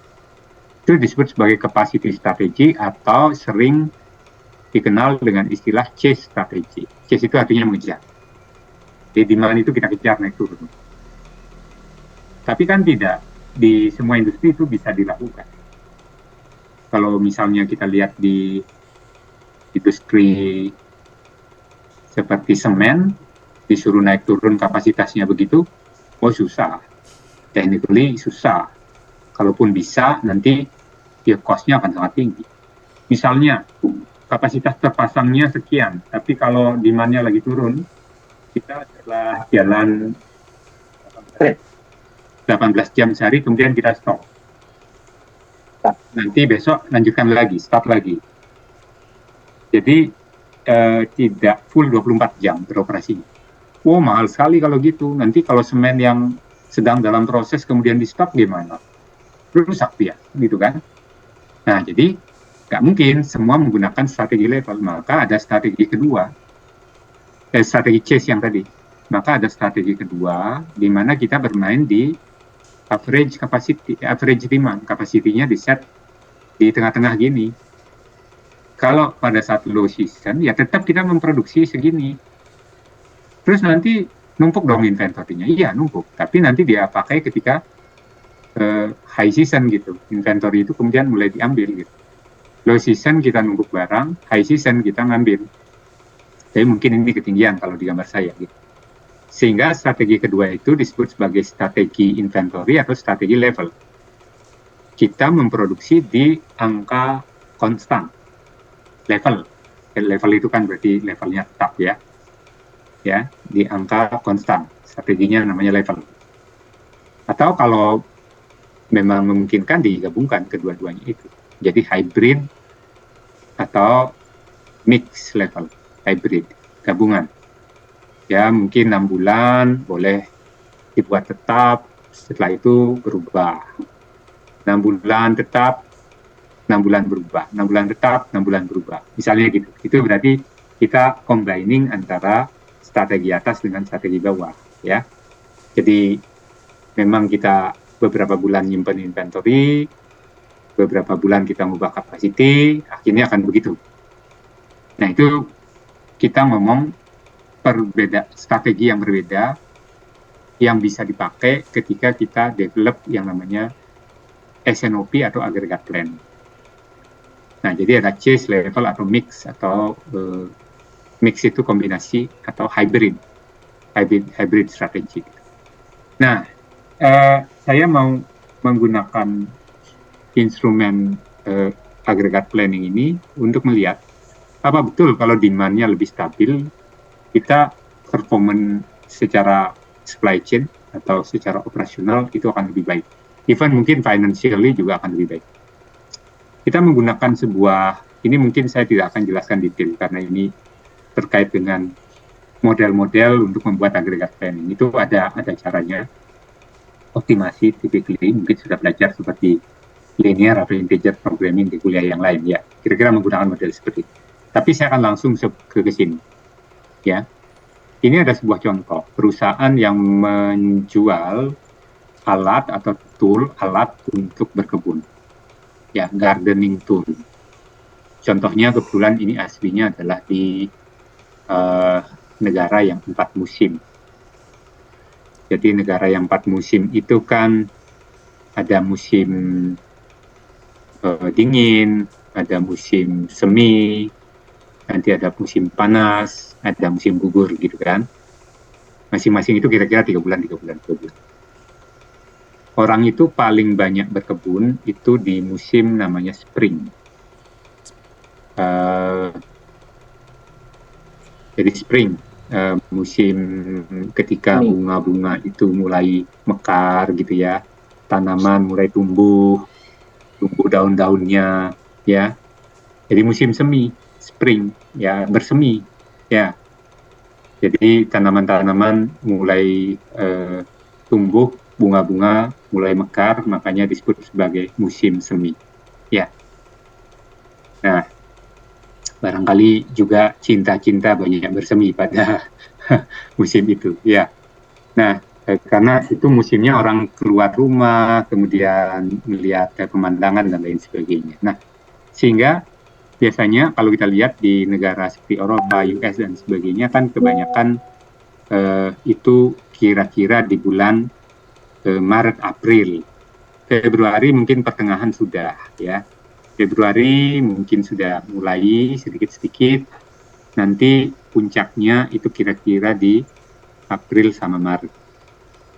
Itu disebut sebagai capacity strategy, atau sering dikenal dengan istilah chase strategy. Chase itu artinya mengejar. Di demand itu kita kejar naik turun. Tapi kan tidak di semua industri itu bisa dilakukan. Kalau misalnya kita lihat di industri seperti semen, disuruh naik turun kapasitasnya begitu, susah. Technically susah. Kalaupun bisa, nanti ya cost-nya akan sangat tinggi. Misalnya, kapasitas terpasangnya sekian, tapi kalau demand-nya lagi turun, kita setelah jalan 18 jam sehari, kemudian kita stop. Nanti besok lanjutkan lagi, start lagi. Jadi tidak full 24 jam beroperasi. Wow, mahal sekali kalau gitu. Nanti kalau semen yang sedang dalam proses kemudian di stop gimana? Rusak dia, gitu kan? Nah, jadi nggak mungkin semua menggunakan strategi level, maka ada strategi kedua, strategi chase yang tadi. Maka ada strategi kedua, di mana kita bermain di average capacity, average demand, kapasitinya di set di tengah-tengah gini. Kalau pada saat low season, ya tetap kita memproduksi segini. Terus nanti numpuk dong inventory-nya, iya numpuk, tapi nanti dia pakai ketika high season gitu, inventory itu kemudian mulai diambil gitu. Low season kita numpuk barang, high season kita ngambil. Tapi mungkin ini ketinggian kalau di gambar saya gitu. Sehingga strategi kedua itu disebut sebagai strategi inventory atau strategi level. Kita memproduksi di angka konstan. Level itu kan berarti levelnya tetap ya. Ya, di angka konstan. Strateginya namanya level. Atau kalau memang memungkinkan digabungkan kedua-duanya itu. Jadi hybrid atau mix level, hybrid, gabungan. Ya, mungkin 6 bulan boleh dibuat tetap, setelah itu berubah. 6 bulan tetap, 6 bulan berubah. 6 bulan tetap, 6 bulan berubah. Misalnya gitu. Itu berarti kita combining antara strategi atas dengan strategi bawah. Ya. Jadi memang kita beberapa bulan nyimpen inventory, beberapa bulan kita mengubah capacity, akhirnya akan begitu. Nah, itu kita ngomong strategi yang berbeda yang bisa dipakai ketika kita develop yang namanya SNOP atau aggregate plan. Nah, jadi ada chase, level, atau mix, atau mix itu kombinasi atau hybrid strategi. Nah, saya mau menggunakan instrumen aggregate planning ini untuk melihat apa betul kalau demand-nya lebih stabil, kita performance secara supply chain atau secara operasional itu akan lebih baik. Even mungkin financially juga akan lebih baik. Kita menggunakan ini mungkin saya tidak akan jelaskan detail karena ini terkait dengan model-model untuk membuat aggregate planning. Itu ada caranya. Optimasi typically mungkin sudah belajar seperti linear atau integer programming di kuliah yang lain ya. Kira-kira menggunakan model seperti itu. Tapi saya akan langsung ke sini. Ya. Ini ada sebuah contoh perusahaan yang menjual alat atau alat untuk berkebun. Ya, gardening tool. Contohnya kebetulan ini aslinya adalah di negara yang 4 musim. Jadi negara yang 4 musim itu kan ada musim dingin, ada musim semi, nanti ada musim panas, ada musim gugur gitu kan. Masing-masing itu kira-kira 3 bulan. Orang itu paling banyak berkebun itu di musim namanya spring. Jadi spring, musim ketika bunga-bunga itu mulai mekar gitu ya, tanaman mulai tumbuh daun-daunnya ya. Jadi musim semi, spring ya, bersemi ya. Jadi tanaman-tanaman mulai tumbuh, bunga-bunga mulai mekar, makanya disebut sebagai musim semi ya. Nah, barangkali juga cinta-cinta banyak bersemi pada musim itu ya. Nah, karena itu musimnya orang keluar rumah, kemudian melihat pemandangan dan lain sebagainya. Nah, sehingga biasanya kalau kita lihat di negara seperti Eropa, US dan sebagainya kan kebanyakan itu kira-kira di bulan Maret, April. Februari mungkin pertengahan sudah ya. Februari mungkin sudah mulai sedikit-sedikit, nanti puncaknya itu kira-kira di April sama Maret.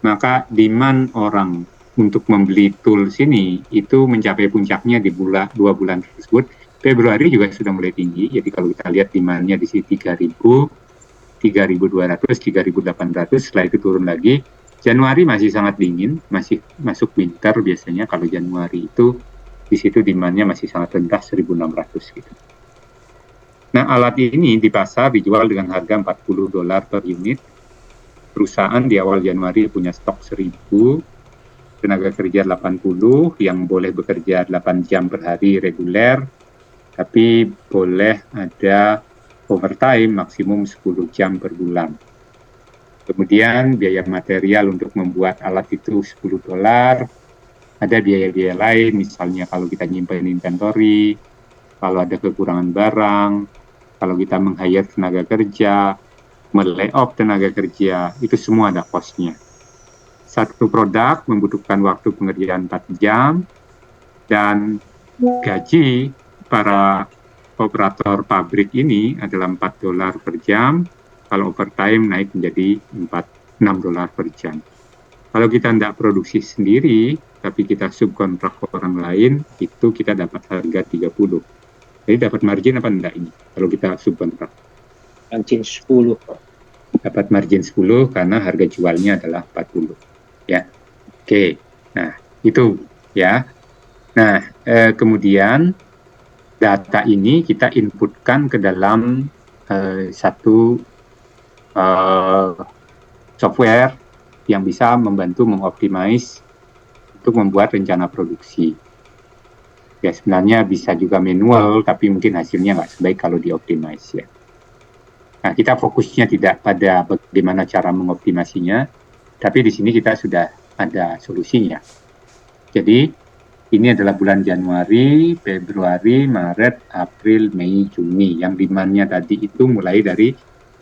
Maka demand orang untuk membeli tools ini itu mencapai puncaknya di 2 bulan tersebut, Februari juga sudah mulai tinggi, jadi kalau kita lihat demand-nya di sini 3.000, 3.200, 3.800, setelah itu turun lagi. Januari masih sangat dingin, masih masuk winter biasanya. Kalau Januari itu di situ demand-nya masih sangat rendah, 1.600 gitu. Nah, alat ini di pasar dijual dengan harga $40 per unit. Perusahaan di awal Januari punya stok 1.000, tenaga kerja 80 yang boleh bekerja 8 jam per hari reguler, tapi boleh ada overtime maksimum 10 jam per bulan. Kemudian biaya material untuk membuat alat itu $10. Ada biaya-biaya lain, misalnya kalau kita nyimpen inventory, kalau ada kekurangan barang, kalau kita meng-hire tenaga kerja, me-layoff tenaga kerja, itu semua ada cost-nya. Satu produk membutuhkan waktu pengerjaan 4 jam, dan gaji para operator pabrik ini adalah $4 per jam. Kalau overtime naik menjadi $6 per jam. Kalau kita tidak produksi sendiri, tapi kita subkontrak ke orang lain, itu kita dapat harga 30. Jadi dapat margin apa enggak ini? Kalau kita subkontrak? Margin 10. Dapat margin 10 karena harga jualnya adalah 40. Ya. Oke. Nah, itu ya. Nah, kemudian data ini kita inputkan ke dalam satu software yang bisa membantu mengoptimize untuk membuat rencana produksi. Ya, sebenarnya bisa juga manual, tapi mungkin hasilnya nggak sebaik kalau dioptimize ya. Nah, kita fokusnya tidak pada bagaimana cara mengoptimasinya, tapi di sini kita sudah ada solusinya. Jadi, ini adalah bulan Januari, Februari, Maret, April, Mei, Juni. Yang demand-nya tadi itu mulai dari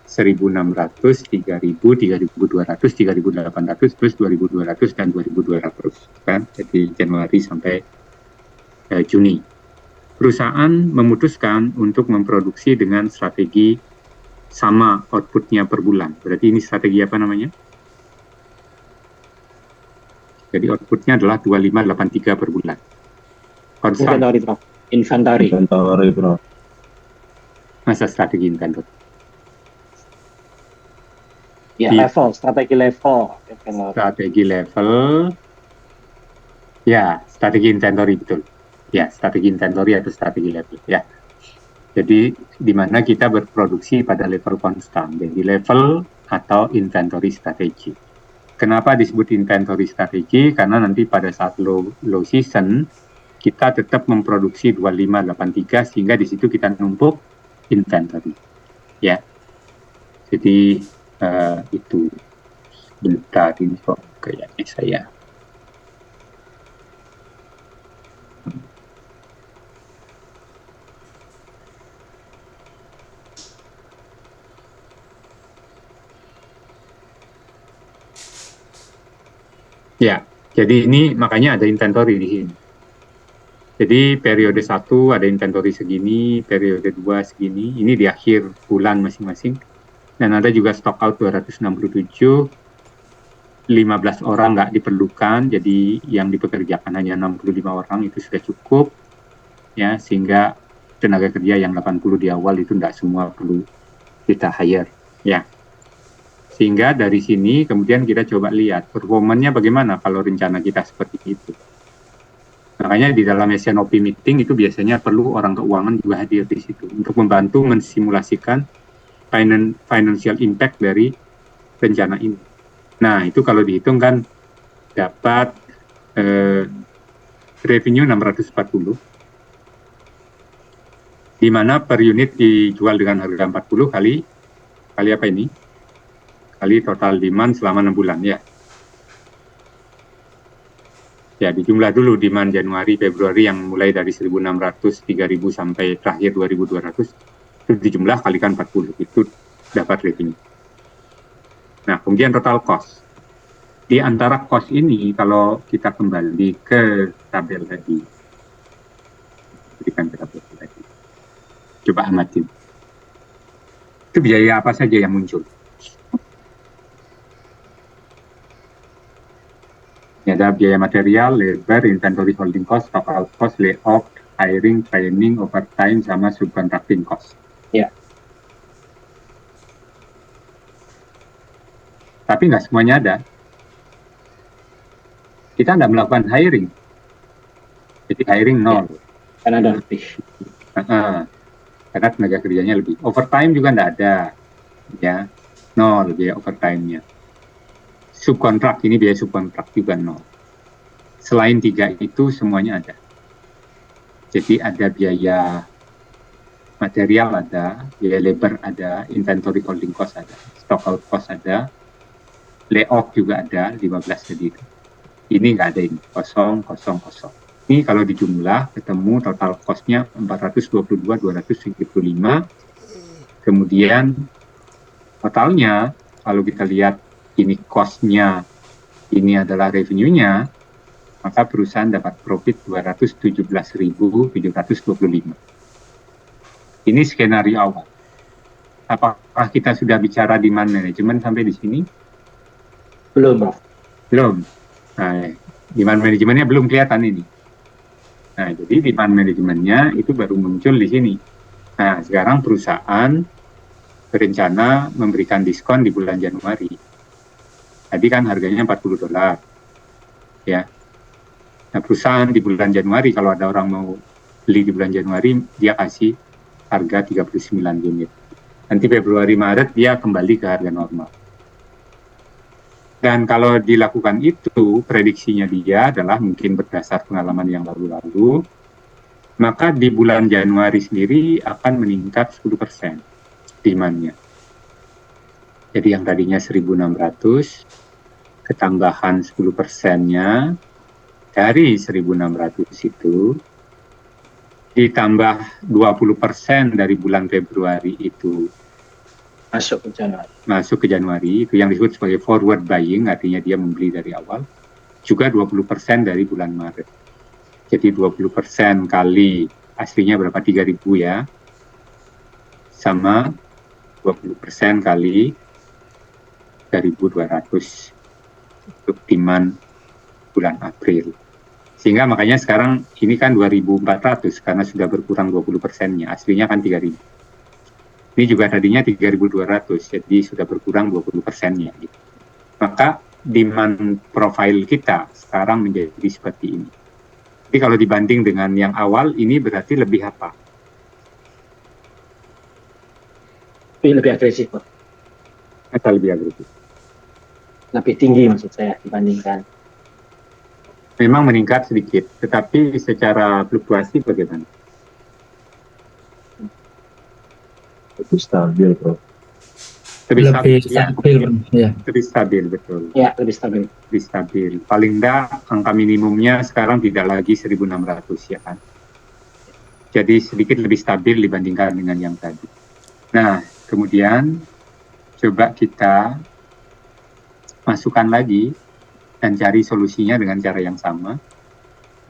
1.600, 3.000, 3.200, 3.800, terus 2.200 dan 2.200 kan. Jadi Januari sampai Juni. Perusahaan memutuskan untuk memproduksi dengan strategi sama outputnya per bulan. Berarti ini strategi apa namanya? Jadi outputnya adalah 2583 per bulan. Konstan. Inventory, bro. Masa strategi inventory? Ya, strategi level. Strategi level. Ya, strategi inventory betul. Ya, strategi inventory atau strategi level. Ya. Jadi, di mana kita berproduksi pada level konstan. Jadi, level atau inventory strategi. Kenapa disebut inventory strategi? Karena nanti pada saat low season, kita tetap memproduksi 2583, sehingga di situ kita numpuk inventory. Ya. Jadi, itu bentar ini kok kayaknya saya. Ya, jadi ini makanya ada inventory di sini. Jadi periode 1 ada inventory segini, periode 2 segini, ini di akhir bulan masing-masing. Dan ada juga stock out 267, 15 orang nggak diperlukan, jadi yang dipekerjakan hanya 65 orang, itu sudah cukup. Ya, sehingga tenaga kerja yang 80 di awal itu tidak semua perlu kita hire. Ya. Sehingga dari sini kemudian kita coba lihat performanya bagaimana kalau rencana kita seperti itu. Makanya di dalam SNOP meeting itu biasanya perlu orang keuangan juga hadir di situ untuk membantu mensimulasikan financial impact dari rencana ini. Nah, itu kalau dihitung kan dapat revenue 640, di mana per unit dijual dengan harga 40 kali apa ini? Kali total demand selama 6 bulan ya. Ya, dijumlah dulu demand Januari, Februari yang mulai dari 1.600, 3.000 sampai terakhir 2.200, itu dijumlah kalikan 40, itu dapat revenue. Nah, kemudian total cost. Di antara cost ini, kalau kita kembali ke tabel tadi, berikan ke tabel tadi. Coba amatin. Itu biaya apa saja yang muncul? Ini ada biaya material, labor, inventory holding cost, stock out cost, layout, hiring, training, overtime, sama subcontracting cost. Ya. Tapi nggak semuanya ada. Kita nggak melakukan hiring. Jadi hiring nol. Karena ada lebih. Karena tenaga kerjanya lebih. Overtime juga nggak ada. Ya, nol biaya overtime-nya. Subkontrak, ini biaya subkontrak juga nol. Selain 3 itu semuanya ada. Jadi ada biaya material ada, biaya labor ada, inventory holding cost ada, stock out cost ada, layoff juga ada, 15 tadi itu. Ini nggak ada ini, kosong. Ini kalau dijumlah ketemu total cost-nya 422.275. Kemudian totalnya kalau kita lihat ini cost-nya, ini adalah revenue-nya, maka perusahaan dapat profit 217.725. Ini skenario awal. Apakah kita sudah bicara demand management sampai di sini? Belum, Prof. Belum. Nah, demand manajemennya belum kelihatan ini. Nah, jadi demand manajemennya itu baru muncul di sini. Nah, sekarang perusahaan berencana memberikan diskon di bulan Januari. Tadi kan harganya $40. Ya. Nah, perusahaan di bulan Januari, kalau ada orang mau beli di bulan Januari, dia kasih harga 39 unit. Nanti Februari, Maret, dia kembali ke harga normal. Dan kalau dilakukan itu, prediksinya dia adalah mungkin berdasar pengalaman yang lalu-lalu, maka di bulan Januari sendiri akan meningkat 10% demand-nya. Jadi yang tadinya 1.600, ketambahan 10%-nya dari 1.600 itu, ditambah 20% dari bulan Februari itu masuk ke Januari, itu yang disebut sebagai forward buying, artinya dia membeli dari awal, juga 20% dari bulan Maret. Jadi 20% kali aslinya berapa, 3.000 ya, sama 20% kali 3.200 untuk demand bulan April. Sehingga makanya sekarang ini kan 2.400 karena sudah berkurang 20%-nya, aslinya kan 3.000. Ini juga tadinya 3.200, jadi sudah berkurang 20%-nya. Gitu. Maka demand profile kita sekarang menjadi seperti ini. Jadi kalau dibanding dengan yang awal, ini berarti lebih apa? Lebih agresif, Pak. Atau lebih agresif? Lebih tinggi maksud saya dibandingkan. Memang meningkat sedikit, tetapi secara fluktuasi bagaimana? Itu stabil, Bro. Lebih stabil, ya. Lebih stabil, betul. Ya, lebih stabil. Lebih stabil. Paling enggak, angka minimumnya sekarang tidak lagi 1.600, ya kan? Jadi sedikit lebih stabil dibandingkan dengan yang tadi. Nah, kemudian coba kita masukkan lagi dan cari solusinya dengan cara yang sama.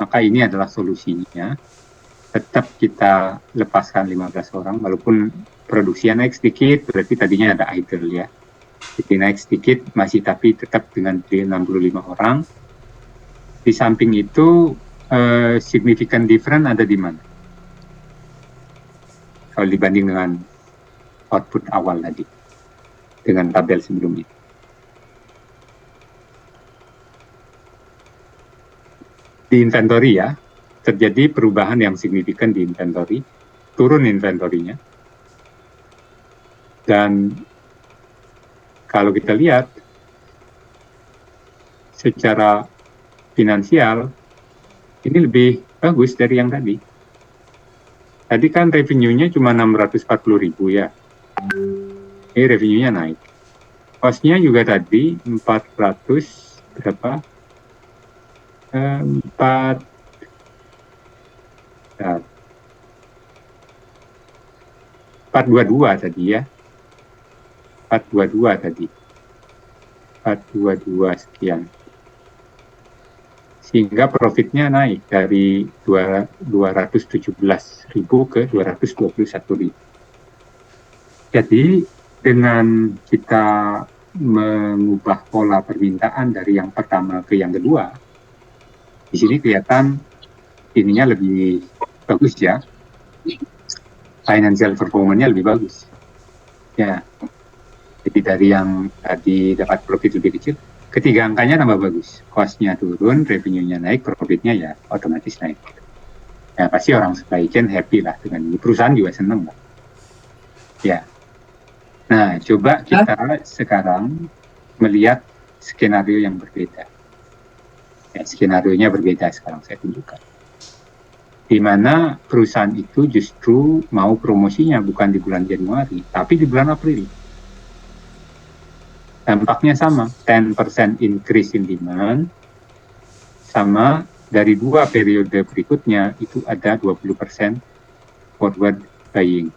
Maka ini adalah solusinya. Tetap kita lepaskan 15 orang, walaupun produksinya naik sedikit, berarti tadinya ada idle ya. Jadi naik sedikit, masih tapi tetap dengan 65 orang. Di samping itu, significant difference ada di mana? Kalau dibanding dengan output awal tadi, dengan tabel sebelumnya. Di inventory ya, terjadi perubahan yang signifikan di inventory, turun inventorinya. Dan kalau kita lihat secara finansial, ini lebih bagus dari yang tadi. Tadi kan revenue-nya cuma 640.000 ya. Ini revenue-nya naik. Cost-nya juga tadi 400 berapa? 422 tadi ya. 422 tadi. 422 sekian. Sehingga profitnya naik dari 217.000 ke 221.000. Jadi dengan kita mengubah pola permintaan dari yang pertama ke yang kedua, di sini kelihatan ininya lebih bagus ya, financial performance-nya lebih bagus. Ya, jadi dari yang tadi dapat profit lebih kecil, ketiga angkanya tambah bagus, cost-nya turun, revenue-nya naik, profit-nya ya otomatis naik. Ya pasti orang supply chain happy lah dengan ini, perusahaan juga seneng lah. Ya, nah coba kita sekarang melihat skenario yang berbeda. Ya, skenario-nya berbeda sekarang saya tunjukkan. Di mana perusahaan itu justru mau promosinya bukan di bulan Januari, tapi di bulan April. Dampaknya sama, 10% increase in demand, sama dari dua periode berikutnya itu ada 20% forward buying.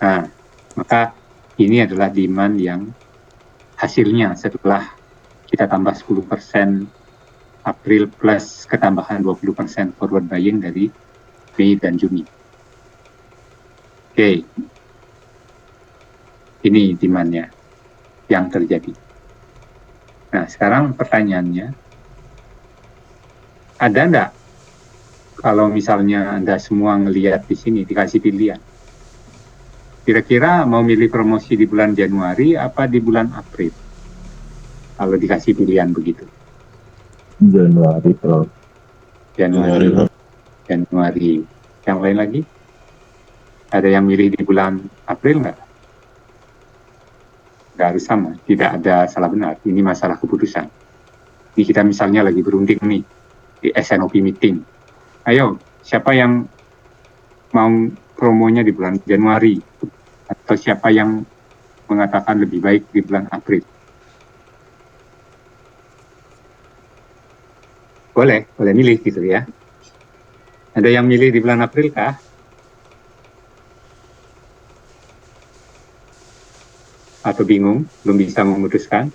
Nah, maka ini adalah demand yang hasilnya setelah kita tambah 10% April plus ketambahan 20% forward buying dari Mei dan Juni. Oke. Ini demand-nya yang terjadi. Nah, sekarang pertanyaannya, ada enggak kalau misalnya Anda semua ngelihat di sini, dikasih pilihan, kira-kira mau milih promosi di bulan Januari apa di bulan April? Kalau dikasih pilihan begitu. Januari, Prof. Januari. Yang lain lagi? Ada yang milih di bulan April nggak? Nggak harus sama, tidak ada salah benar. Ini masalah keputusan. Ini kita misalnya lagi berunding nih di SNOP meeting. Ayo, siapa yang mau promonya di bulan Januari? Atau siapa yang mengatakan lebih baik di bulan April? Boleh milih gitu ya. Ada yang milih di bulan April kah? Atau bingung, belum bisa memutuskan?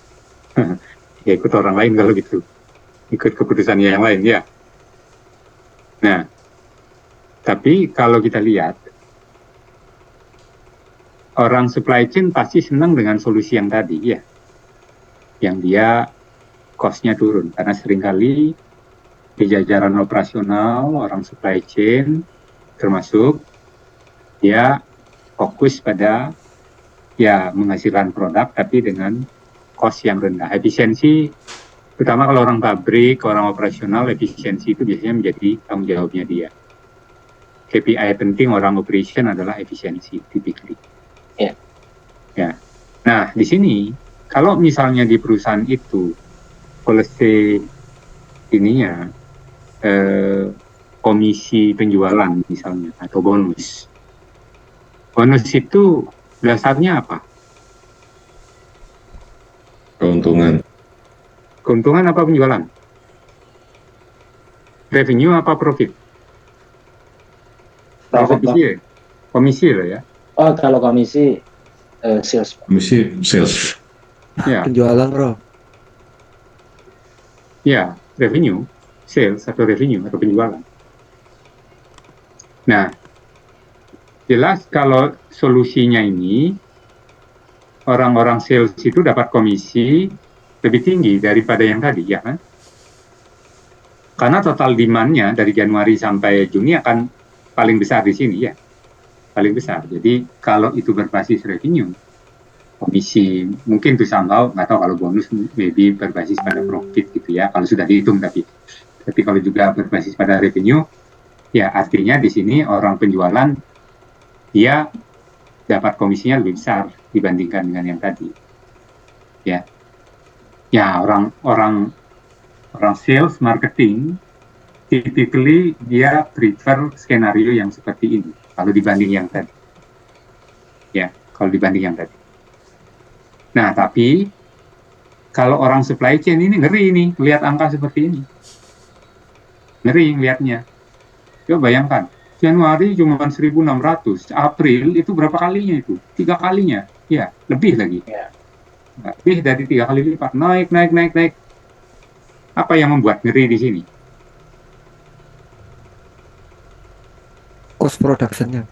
Ya ikut orang lain kalau gitu. Ikut keputusan yang lain ya. Nah, tapi kalau kita lihat, orang supply chain pasti senang dengan solusi yang tadi ya. Yang dia cost-nya turun. Karena seringkali di jajaran operasional, orang supply chain termasuk dia fokus pada ya menghasilkan produk tapi dengan cost yang rendah. Efisiensi, terutama kalau orang pabrik, orang operasional, efisiensi itu biasanya menjadi tanggung jawabnya dia. KPI penting orang operation adalah efisiensi, typically. Ya. Nah, di sini kalau misalnya di perusahaan itu policy ininya komisi penjualan misalnya atau bonus. Bonus itu dasarnya apa? Keuntungan. Keuntungan apa penjualan? Revenue apa profit? Profit, komisi loh ya. Oh, kalau komisi sales. Komisi sales. Ya. Penjualan, Bro. Ya, revenue, sales atau revenue atau penjualan. Nah, jelas kalau solusinya ini orang-orang sales itu dapat komisi lebih tinggi daripada yang tadi, ya kan? Karena total demand-nya dari Januari sampai Juni akan paling besar di sini, ya. Paling besar. Jadi kalau itu berbasis revenue, komisi mungkin tuh somehow, nggak tahu kalau bonus maybe berbasis pada profit gitu ya, kalau sudah dihitung tapi kalau juga berbasis pada revenue, ya artinya di sini orang penjualan dia dapat komisinya lebih besar dibandingkan dengan yang tadi. Ya orang sales marketing typically dia prefer skenario yang seperti ini kalau dibanding yang tadi. Ya, kalau dibanding yang tadi. Nah, tapi kalau orang supply chain ini ngeri nih lihat angka seperti ini. Ngeri lihatnya. Coba bayangkan, Januari cuma 1.600, April itu berapa kalinya itu? 3 kalinya, ya lebih lagi. Lebih dari 3 kali lipat, naik. Apa yang membuat ngeri di sini? Cost production-nya.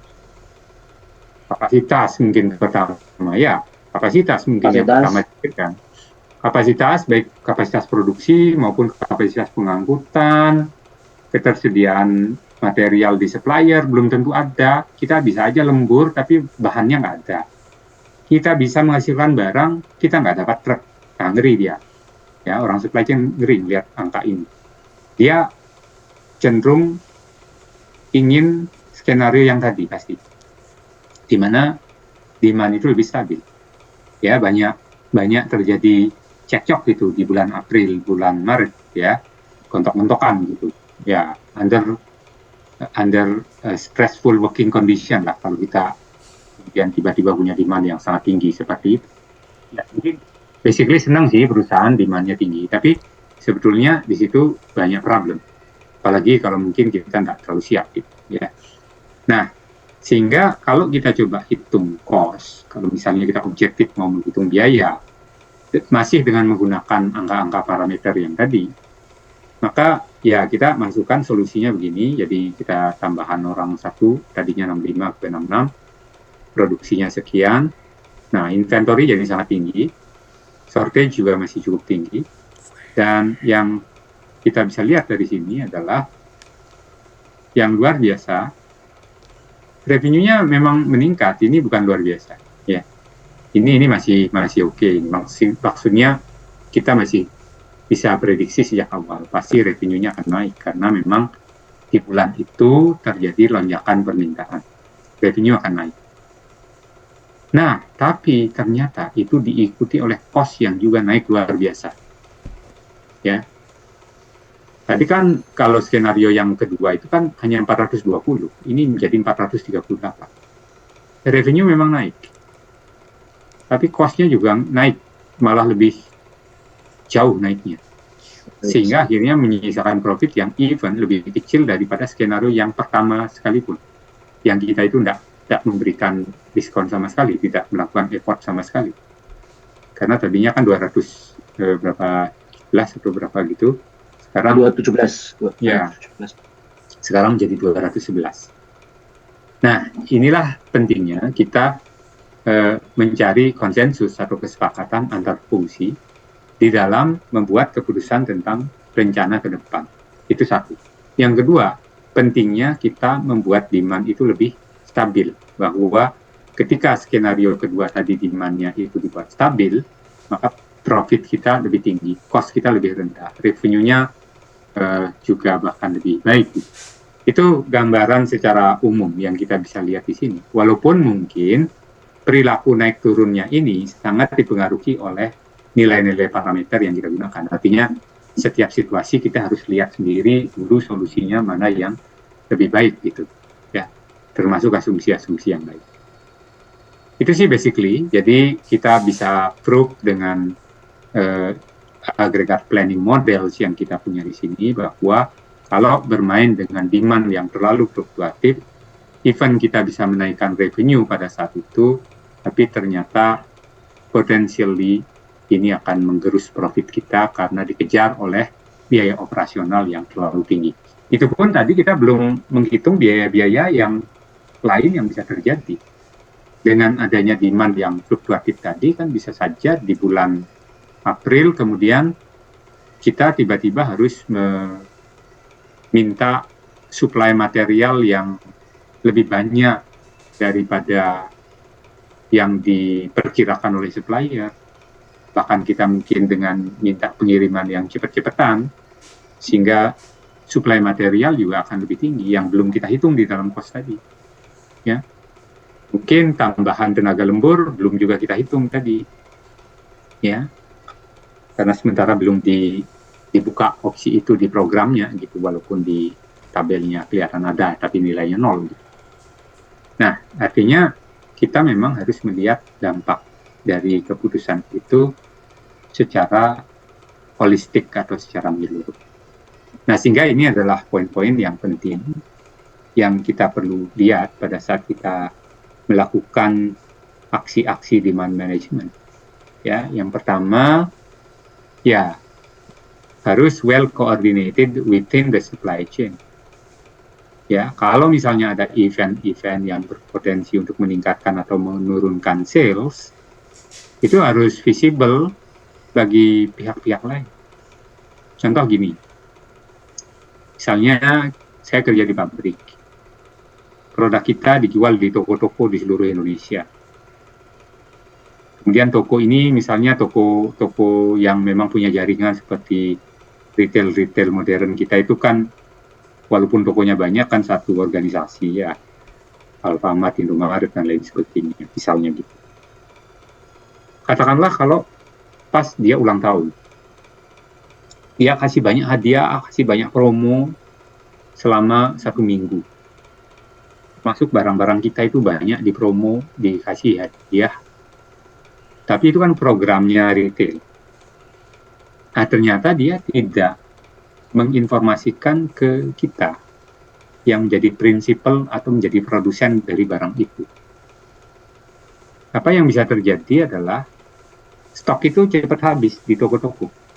Kapasitas mungkin pertama, ya. Kapasitas mungkin yang pertama kan. Kapasitas, baik kapasitas produksi maupun kapasitas pengangkutan, ketersediaan material di supplier belum tentu ada. Kita bisa aja lembur tapi bahannya nggak ada. Kita bisa menghasilkan barang, kita nggak dapat truk. Nah, ngeri dia. Ya, orang supply chain ngeri lihat angka ini. Dia cenderung ingin skenario yang tadi pasti, di mana demand itu lebih stabil. Ya, banyak terjadi cekcok gitu di bulan April, bulan Maret, ya, gontok-gontokan gitu. Ya, under stressful working condition lah kalau kita kemudian tiba-tiba punya demand yang sangat tinggi seperti itu. Ya, mungkin basically senang sih perusahaan demandnya tinggi, tapi sebetulnya di situ banyak problem. Apalagi kalau mungkin kita nggak terlalu siap gitu, ya. Nah, sehingga kalau kita coba hitung cost, kalau misalnya kita objektif mau menghitung biaya, masih dengan menggunakan angka-angka parameter yang tadi, maka ya kita masukkan solusinya begini, jadi kita tambahan orang satu, tadinya 65 ke 66, produksinya sekian, nah inventory jadi sangat tinggi, shortage juga masih cukup tinggi, dan yang kita bisa lihat dari sini adalah yang luar biasa, revenue-nya memang meningkat, ini bukan luar biasa, ya. Ini masih oke. Maksudnya kita masih bisa prediksi sejak awal pasti revenue-nya akan naik karena memang di bulan itu terjadi lonjakan permintaan, revenue akan naik. Nah, tapi ternyata itu diikuti oleh cost yang juga naik luar biasa, ya. Tadi kan kalau skenario yang kedua itu kan hanya 420, ini menjadi 438. Revenue memang naik, tapi cost-nya juga naik, malah lebih jauh naiknya. Sehingga akhirnya menyisakan profit yang even lebih kecil daripada skenario yang pertama sekalipun. Yang kita itu tidak memberikan diskon sama sekali, tidak melakukan effort sama sekali. Karena tadinya kan 200 berapa 11 atau berapa gitu. Sekarang 217. Ya. Sekarang jadi 211. Nah, inilah pentingnya kita mencari konsensus atau kesepakatan antar fungsi di dalam membuat keputusan tentang rencana ke depan. Itu satu. Yang kedua, pentingnya kita membuat demand itu lebih stabil, bahwa ketika skenario kedua tadi demand-nya itu dibuat stabil, maka profit kita lebih tinggi, cost kita lebih rendah, revenue-nya juga bahkan lebih baik. Itu gambaran secara umum yang kita bisa lihat di sini. Walaupun mungkin perilaku naik turunnya ini sangat dipengaruhi oleh nilai-nilai parameter yang kita gunakan. Artinya setiap situasi kita harus lihat sendiri dulu solusinya mana yang lebih baik gitu, ya, termasuk asumsi-asumsi yang baik. Itu sih basically. Jadi kita bisa prove dengan aggregate planning models yang kita punya di sini bahwa kalau bermain dengan demand yang terlalu fluktuatif, even kita bisa menaikkan revenue pada saat itu, tapi ternyata potentially ini akan menggerus profit kita karena dikejar oleh biaya operasional yang terlalu tinggi. Itu pun tadi kita belum menghitung biaya-biaya yang lain yang bisa terjadi. Dengan adanya demand yang fluktuatif tadi kan bisa saja di bulan April kemudian kita tiba-tiba harus meminta suplai material yang lebih banyak daripada yang diperkirakan oleh supplier. Bahkan kita mungkin dengan minta pengiriman yang cepat-cepatan, sehingga suplai material juga akan lebih tinggi yang belum kita hitung di dalam cost tadi. Ya, mungkin tambahan tenaga lembur belum juga kita hitung tadi. Ya, karena sementara belum dibuka opsi itu di programnya gitu, walaupun di tabelnya kelihatan ada, tapi nilainya 0. Gitu. Nah, artinya kita memang harus melihat dampak dari keputusan itu secara holistik atau secara menyeluruh. Nah, sehingga ini adalah poin-poin yang penting yang kita perlu lihat pada saat kita melakukan aksi-aksi demand management. Ya, yang pertama, ya harus well coordinated within the supply chain. Ya, kalau misalnya ada event-event yang berpotensi untuk meningkatkan atau menurunkan sales, itu harus visible bagi pihak-pihak lain. Contoh gini, Misalnya saya kerja di pabrik, produk kita dijual di toko-toko di seluruh Indonesia. Kemudian toko ini misalnya toko-toko yang memang punya jaringan seperti retail modern kita itu kan, walaupun tokonya banyak kan satu organisasi ya, Alfamart, Indomaret dan lain sebagainya, misalnya gitu. Katakanlah kalau pas dia ulang tahun, dia kasih banyak hadiah, kasih banyak promo selama 1 minggu. Masuk barang-barang kita itu banyak di promo, dikasih hadiah. Tapi itu kan programnya retail. Nah, ternyata dia tidak menginformasikan ke kita yang menjadi prinsipal atau menjadi produsen dari barang itu. Apa yang bisa terjadi adalah stok itu cepat habis di toko-toko.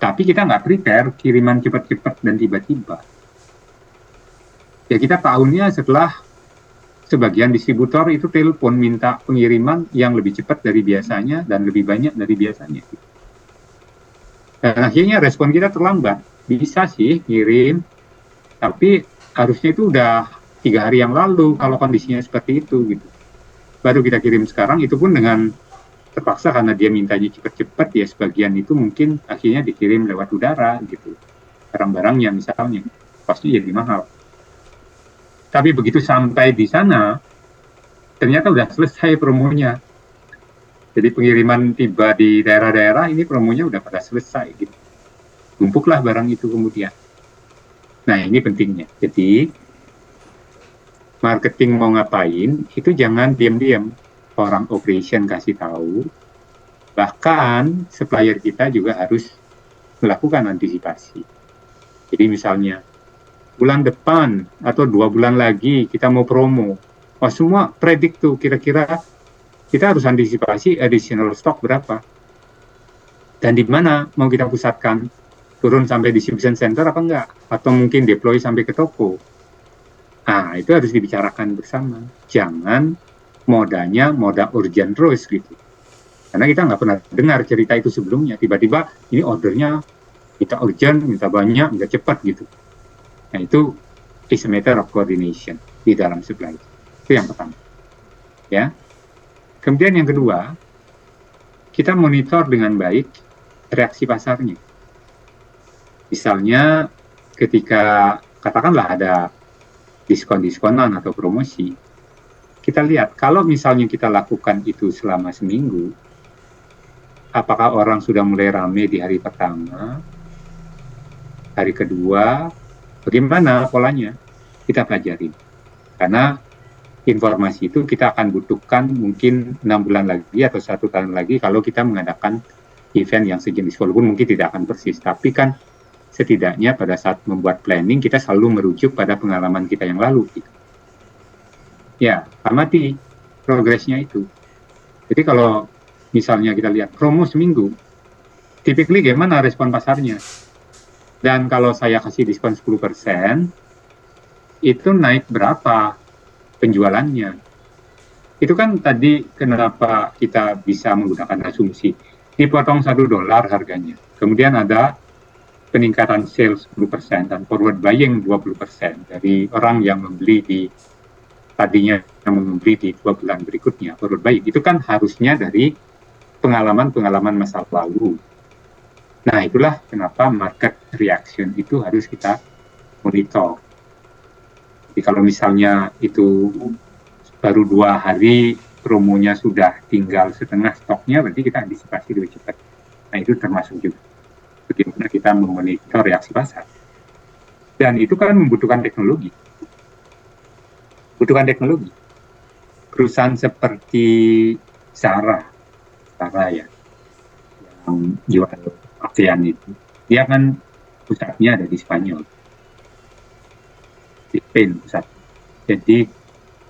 Tapi kita nggak prepare kiriman cepat-cepat dan tiba-tiba. Ya kita tahunya setelah sebagian distributor itu telepon minta pengiriman yang lebih cepat dari biasanya dan lebih banyak dari biasanya. Dan akhirnya respon kita terlambat. Bisa sih kirim, tapi harusnya itu udah 3 hari yang lalu kalau kondisinya seperti itu gitu. Baru kita kirim sekarang, itu pun dengan terpaksa karena dia mintanya cepat-cepat, ya sebagian itu mungkin akhirnya dikirim lewat udara gitu. Barang-barangnya misalnya, pasti jadi mahal. Tapi begitu sampai di sana, ternyata udah selesai promonya. Jadi pengiriman tiba di daerah-daerah, ini promonya udah pada selesai gitu. Tumpuklah barang itu kemudian. Nah ini pentingnya. Jadi marketing mau ngapain, itu jangan diam-diam. Orang operation kasih tahu. Bahkan supplier kita juga harus melakukan antisipasi. Jadi misalnya, bulan depan atau 2 bulan lagi kita mau promo. Wah semua predik tuh kira-kira kita harus antisipasi additional stock berapa. Dan di mana mau kita pusatkan? Turun sampai distribution center apa enggak? Atau mungkin deploy sampai ke toko? Nah itu harus dibicarakan bersama. Jangan modanya moda urgent terus gitu. Karena kita nggak pernah dengar cerita itu sebelumnya. Tiba-tiba ini ordernya kita urgent, minta banyak, minta cepat gitu. Nah itu is a matter of coordination di dalam supply. Itu yang pertama. Ya. Kemudian yang kedua, kita monitor dengan baik reaksi pasarnya. Misalnya ketika katakanlah ada diskon-diskonan atau promosi, kita lihat kalau misalnya kita lakukan itu selama seminggu, apakah orang sudah mulai rame di hari pertama, hari kedua, bagaimana polanya? Kita pelajari. Karena informasi itu kita akan butuhkan mungkin 6 bulan lagi atau 1 tahun lagi kalau kita mengadakan event yang sejenis, walaupun mungkin tidak akan persis, tapi kan setidaknya pada saat membuat planning kita selalu merujuk pada pengalaman kita yang lalu gitu. Ya, amati progresnya itu. Jadi kalau misalnya kita lihat promo seminggu, typically gimana respon pasarnya? Dan kalau saya kasih diskon 10%, itu naik berapa penjualannya? Itu kan tadi kenapa kita bisa menggunakan asumsi. Dipotong $1 harganya. Kemudian ada peningkatan sales 10% dan forward buying 20% dari orang yang membeli di tadinya yang membeli di 2 bulan berikutnya. Forward buying itu kan harusnya dari pengalaman-pengalaman masa lalu. Nah, itulah kenapa market reaction itu harus kita monitor. Jadi kalau misalnya itu baru 2 hari promonya sudah tinggal setengah stoknya, berarti kita antisipasi lebih cepat. Nah, itu termasuk juga bagaimana kita memonitor reaksi pasar. Dan itu kan membutuhkan teknologi. Butuhkan teknologi. Perusahaan seperti Zara ya, yang jual ASEAN itu, dia kan pusatnya ada di Spanyol, di Spain pusat. Jadi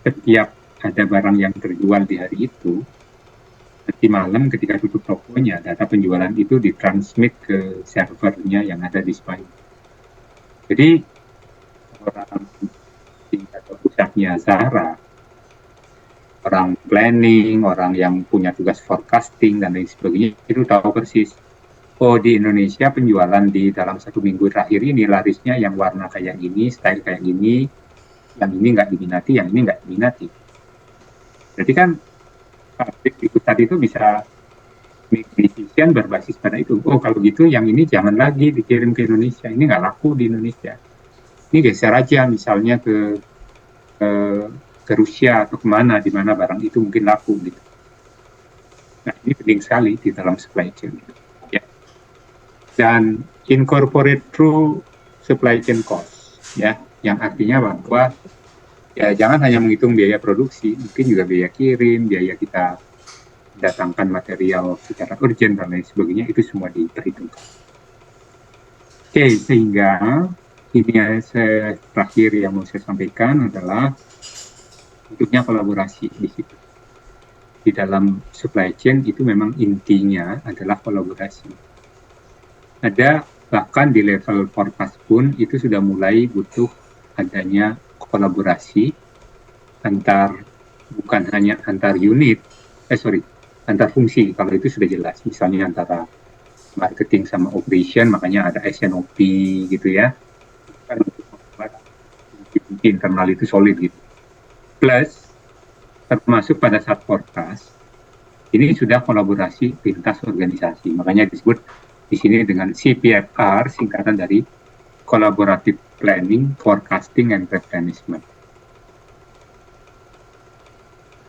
setiap ada barang yang terjual di hari itu, nanti malam ketika tutup tokonya, data penjualan itu ditransmit ke servernya yang ada di Spanyol. Jadi orang di atau pusatnya Zara, orang planning, orang yang punya tugas forecasting dan lain sebagainya itu tahu persis. oh di Indonesia penjualan di dalam 1 minggu terakhir ini larisnya yang warna kayak gini, style kayak gini, yang ini nggak diminati, yang ini nggak diminati. Berarti kan pabrik di pusat itu bisa make decision berbasis pada itu. Oh kalau gitu yang ini jangan lagi dikirim ke Indonesia, ini nggak laku di Indonesia. Ini geser aja misalnya ke Rusia atau kemana, di mana barang itu mungkin laku gitu. Nah ini penting sekali di dalam supply chain. Ya. Dan incorporate through supply chain cost, ya, yang artinya bahwa ya jangan hanya menghitung biaya produksi, mungkin juga biaya kirim, biaya kita datangkan material secara urgent dan lain sebagainya, itu semua diperhitungkan. Oke, sehingga ini saya terakhir yang mau saya sampaikan adalah bentuknya kolaborasi di situ. Di dalam supply chain itu memang intinya adalah kolaborasi. Ada bahkan di level forecast pun itu sudah mulai butuh adanya kolaborasi bukan hanya antar unit, antar fungsi, kalau itu sudah jelas, misalnya antara marketing sama operation, makanya ada SNOP gitu ya, kan untuk membuat fungsi internal itu solid gitu. Plus, termasuk pada saat forecast, ini sudah kolaborasi lintas organisasi, makanya disebut di sini dengan CPFR, singkatan dari Collaborative Planning, Forecasting, and Replenishment.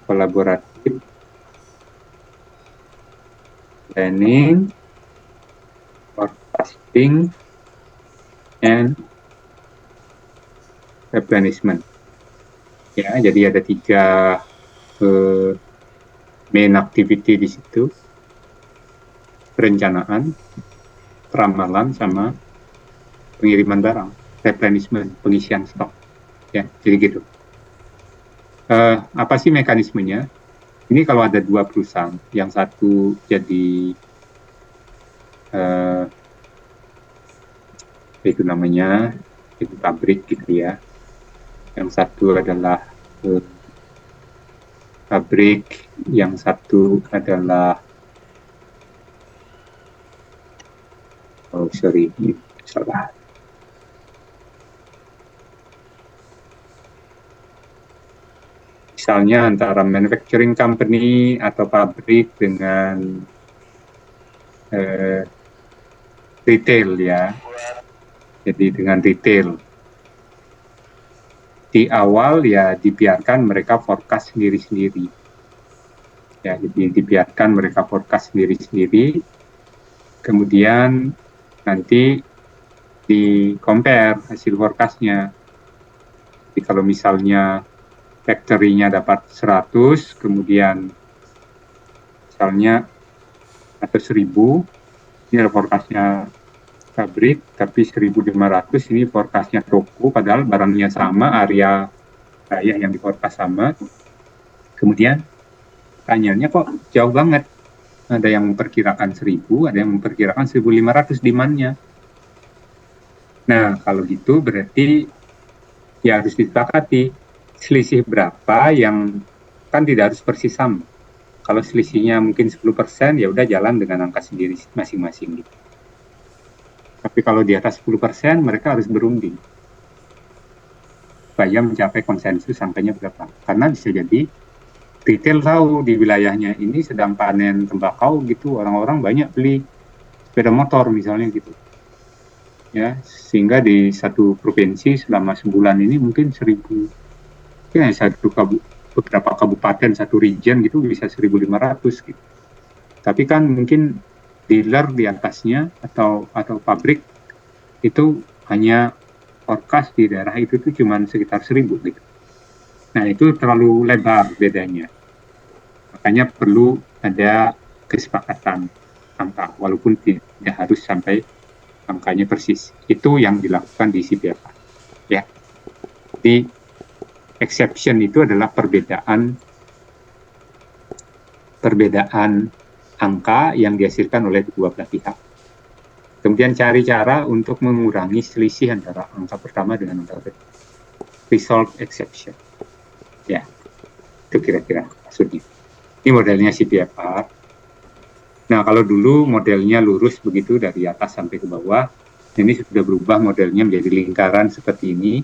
Collaborative Planning, Forecasting, and Replenishment. Ya, jadi ada 3 main activity di situ: perencanaan, ramalan, sama pengiriman barang, replenishment, pengisian stok. Ya, jadi gitu. Apa sih mekanismenya? Ini kalau ada 2 perusahaan, yang satu jadi itu namanya itu pabrik gitu ya, yang satu adalah pabrik, yang satu adalah salah. Misalnya antara manufacturing company atau pabrik dengan retail ya. Jadi dengan retail. Di awal ya dibiarkan mereka forecast sendiri-sendiri. Ya, jadi dibiarkan mereka forecast sendiri-sendiri. Kemudian nanti di-compare hasil forecast-nya. Jadi kalau misalnya factory-nya dapat 100, kemudian misalnya atau 1000, ini ada forecast-nya pabrik, tapi 1.500 ini forecast-nya toko, padahal barangnya sama, area yang di forecast sama. Kemudian tanyanya kok jauh banget. Ada yang memperkirakan 1.000, ada yang memperkirakan 1.500 demand-nya. Nah, kalau gitu berarti ya harus disepakati selisih berapa yang kan tidak harus persis sama. Kalau selisihnya mungkin 10%, ya udah jalan dengan angka sendiri masing-masing gitu. Tapi kalau di atas 10%, mereka harus berunding supaya mencapai konsensus angkanya berapa. Karena bisa jadi retail tahu di wilayahnya ini sedang panen tembakau gitu, orang-orang banyak beli sepeda motor misalnya gitu. Ya, sehingga di satu provinsi selama sebulan ini mungkin 1.000, ya beberapa kabupaten, satu region gitu bisa 1.500 gitu. Tapi kan mungkin dealer di atasnya atau pabrik itu hanya forecast di daerah itu tuh cuma sekitar 1.000 gitu. Nah itu terlalu lebar bedanya. Makanya perlu ada kesepakatan angka, walaupun tidak harus sampai angkanya persis. Itu yang dilakukan di CPFR. Ya. Di exception itu adalah perbedaan angka yang dihasilkan oleh kedua belah pihak. Kemudian cari cara untuk mengurangi selisih antara angka pertama dengan angka kedua. Resolve exception. Ya, itu kira-kira maksudnya. Ini modelnya CPFR. Nah, kalau dulu modelnya lurus begitu dari atas sampai ke bawah, ini sudah berubah modelnya menjadi lingkaran seperti ini,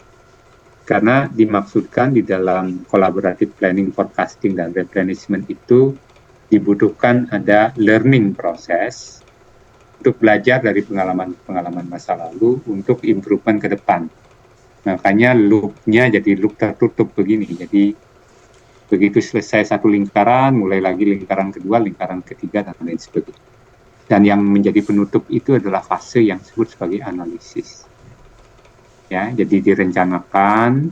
karena dimaksudkan di dalam collaborative planning, forecasting, dan replenishment itu dibutuhkan ada learning process untuk belajar dari pengalaman-pengalaman masa lalu untuk improvement ke depan. Makanya loop-nya jadi loop tertutup begini. Jadi begitu selesai satu lingkaran, mulai lagi lingkaran kedua, lingkaran ketiga, dan lain sebagainya. Dan yang menjadi penutup itu adalah fase yang disebut sebagai analisis. Ya, jadi direncanakan,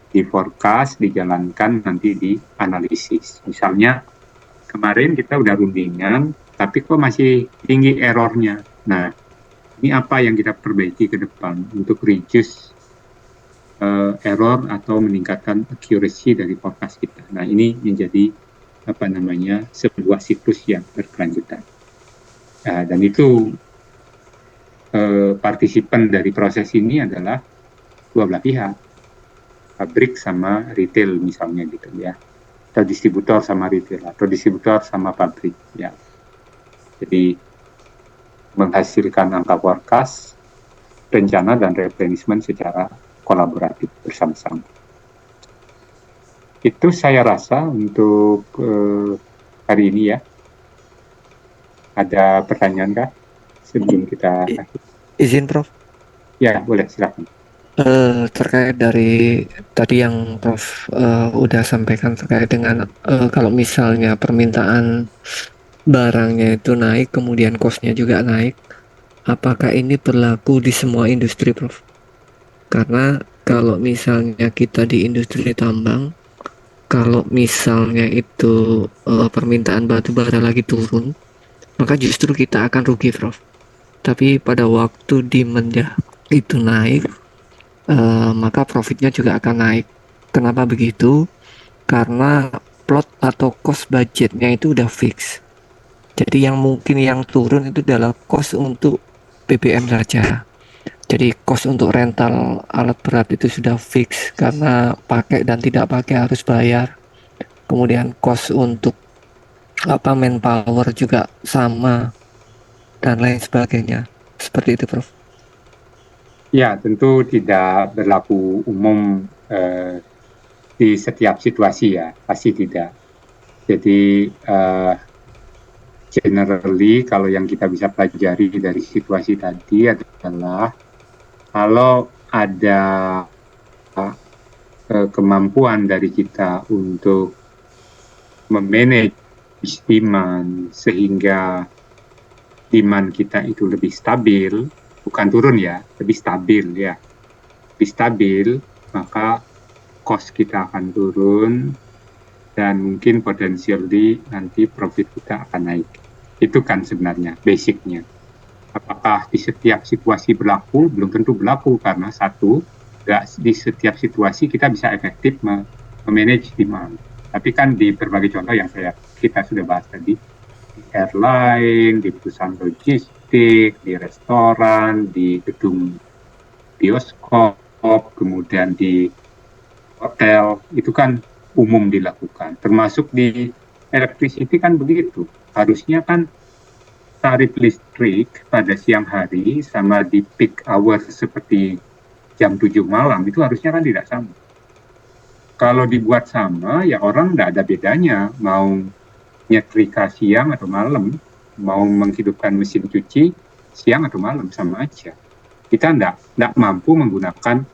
di forecast, dijalankan, nanti dianalisis. Misalnya kemarin kita udah rundingan, tapi kok masih tinggi errornya. Nah, ini apa yang kita perbaiki ke depan untuk reduce error atau meningkatkan accuracy dari forecast kita. Nah, ini menjadi sebuah siklus yang berkelanjutan. Dan itu partisipan dari proses ini adalah dua belah pihak, pabrik sama retail misalnya gitu ya, atau distributor sama retail, atau distributor sama pabrik ya. Jadi menghasilkan angka forecast, rencana dan replenishment secara kolaboratif bersama-sama. Itu saya rasa untuk hari ini ya. Ada pertanyaan kah sebelum kita izin Prof? Ya, boleh, silakan. Terkait dari tadi yang Prof udah sampaikan terkait dengan kalau misalnya permintaan barangnya itu naik, kemudian cost-nya juga naik, apakah ini berlaku di semua industri, Prof? Karena kalau misalnya kita di industri tambang, kalau misalnya itu permintaan batu bara lagi turun, maka justru kita akan rugi, Prof. Tapi pada waktu demand-nya itu naik, maka profitnya juga akan naik. Kenapa begitu? Karena plot atau cost budgetnya itu udah fix. Jadi yang mungkin yang turun itu adalah cost untuk BBM saja. Jadi cost untuk rental alat berat itu sudah fix karena pakai dan tidak pakai harus bayar. Kemudian cost untuk manpower juga sama dan lain sebagainya. Seperti itu, Prof. Ya, tentu tidak berlaku umum di setiap situasi ya, pasti tidak. Jadi generally kalau yang kita bisa pelajari dari situasi tadi adalah kalau ada kemampuan dari kita untuk memanage demand sehingga demand kita itu lebih stabil, bukan turun ya, lebih stabil ya, lebih stabil, maka cost kita akan turun dan mungkin potensially nanti profit kita akan naik. Itu kan sebenarnya basicnya. Apakah di setiap situasi berlaku? Belum tentu berlaku karena satu, di setiap situasi kita bisa efektif memanage demand. Tapi kan di berbagai contoh yang kita sudah bahas tadi, di airline, di perusahaan logistik, di restoran, di gedung bioskop, kemudian di hotel, itu kan umum dilakukan. Termasuk di electricity kan begitu. Harusnya kan tarif listrik pada siang hari sama di peak hour seperti jam 7 malam itu harusnya kan tidak sama. Kalau dibuat sama, ya orang tidak ada bedanya mau nyetrika siang atau malam, mau menghidupkan mesin cuci siang atau malam, sama aja. Kita tidak mampu menggunakan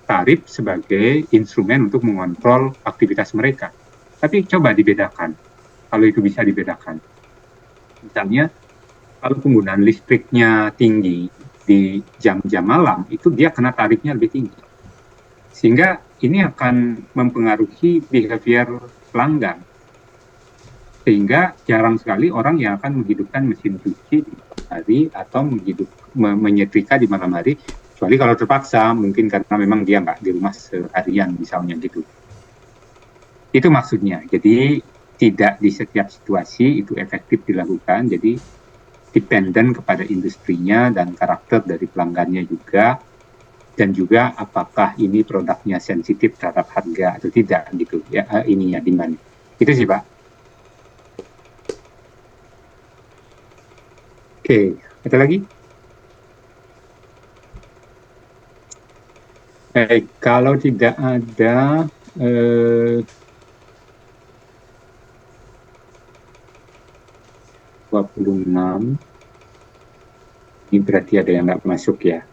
tarif sebagai instrumen untuk mengontrol aktivitas mereka. Tapi coba dibedakan, kalau itu bisa dibedakan. Misalnya, kalau penggunaan listriknya tinggi di jam-jam malam, itu dia kena tarifnya lebih tinggi. Sehingga ini akan mempengaruhi behavior pelanggan. Sehingga jarang sekali orang yang akan menghidupkan mesin cuci di malam hari atau menyetrika di malam hari, kecuali kalau terpaksa, mungkin karena memang dia nggak di rumah seharian misalnya gitu. Itu maksudnya. Jadi tidak di setiap situasi itu efektif dilakukan, jadi dependen kepada industrinya dan karakter dari pelanggannya juga, dan juga apakah ini produknya sensitif terhadap harga atau tidak gitu ya, ininya demand. Itu sih Pak. Oke, ada lagi? Kalau tidak ada, 26, ini berarti ada yang nggak masuk ya.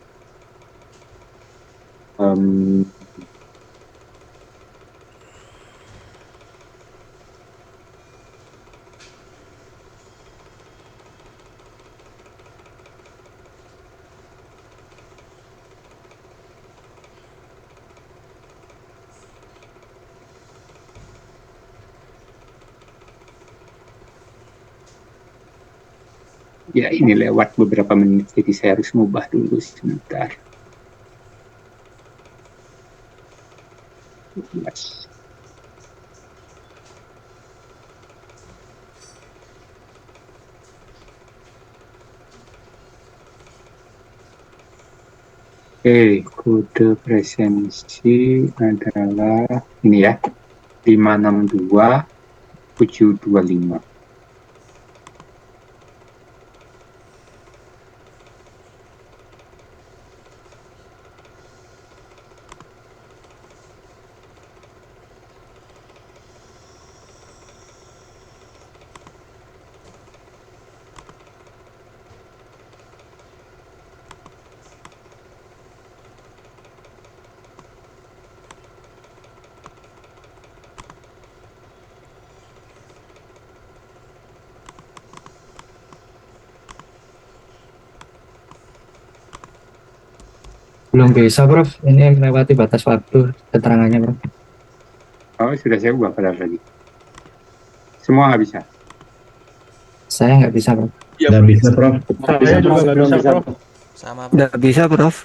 Ya, ini lewat beberapa menit, jadi saya harus mengubah dulu sebentar. Yes. Oke, kode presensi adalah ini ya, 562725. Belum bisa, Prof. Ini melewati batas waktu keterangannya, Prof. Oh, sudah saya ubah padahal tadi. Semua nggak bisa? Saya nggak bisa, Prof. Nggak bisa, Prof. Saya juga nggak bisa, Prof. Sama, Prof. Nggak bisa, Prof.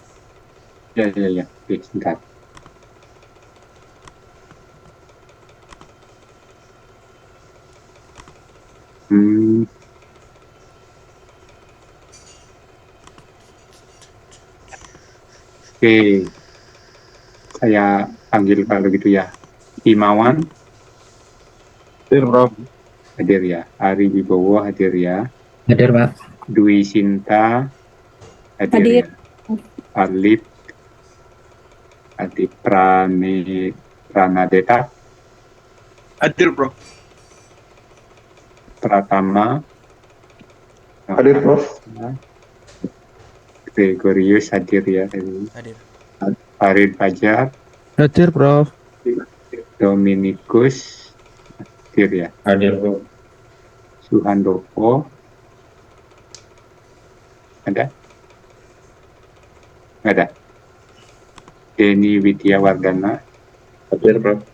Ya. Oke, sebentar. Oke, saya panggil kalau gitu ya. Himawan. Hadir, Prof. Hadir ya. Ari Wibowo hadir ya. Hadir, Pak. Dwi Sinta hadir ya. Alip Adi Pranadeta hadir, Prof. Pratama Hadir, Prof. Gregorius hadir ya. Hadir. Farid Fajar Hadir, Prof. Dominikus hadir ya. Hadir, Prof. Suhandoko ada? Nggak ada. Denny Widyawardana Hadir, Prof.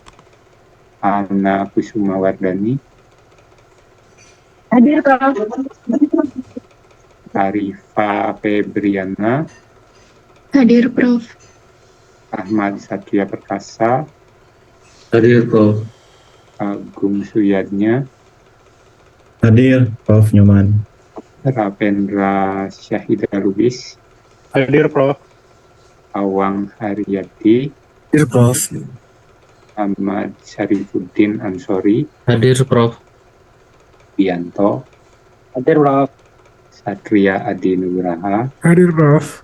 Anna Kusumawardani Hadir, Prof. Arifa Febriana Hadir, Prof. Ahmad Satria Perkasa Hadir, Prof. Agung Suyadnya Hadir, Prof. Nyoman. Rapendra Syahida Lubis Hadir, Prof. Awang Haryati Hadir, Prof. Ahmad Syarifuddin Ansori Hadir, Prof. Bianto Hadir, Prof. Satria Adi Nugraha Hadir, Prof.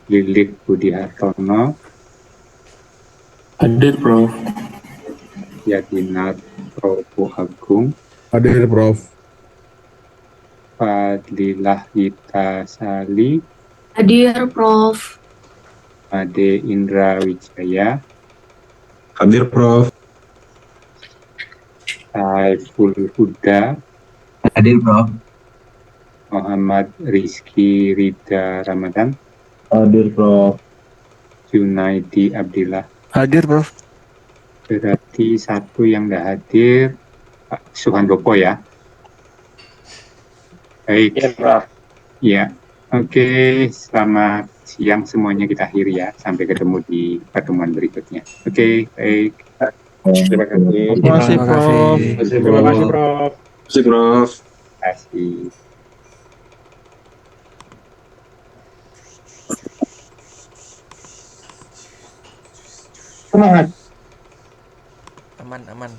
Lilik Budi Hartono Hadir, Prof. Yadinat Probo Agung Hadir, Prof. Fadlilah Gita Sali Hadir, Prof. Ade Indra Wijaya Hadir, Prof. Saiful Huda Hadir, Prof. Muhammad Rizky Rida Ramadan Hadir, Prof. Junaidi Abdillah. Hadir, Prof. Berarti satu yang tidak hadir Pak Suhandoko ya. Baik. Hadir, Prof. Ya. Oke, selamat siang semuanya, kita akhiri ya. Sampai ketemu di pertemuan berikutnya. Oke, baik. Terima kasih. Terima kasih, Prof. Terima kasih, Prof. Terima kasih, Prof. Terima kasih. Semangat. Aman, aman.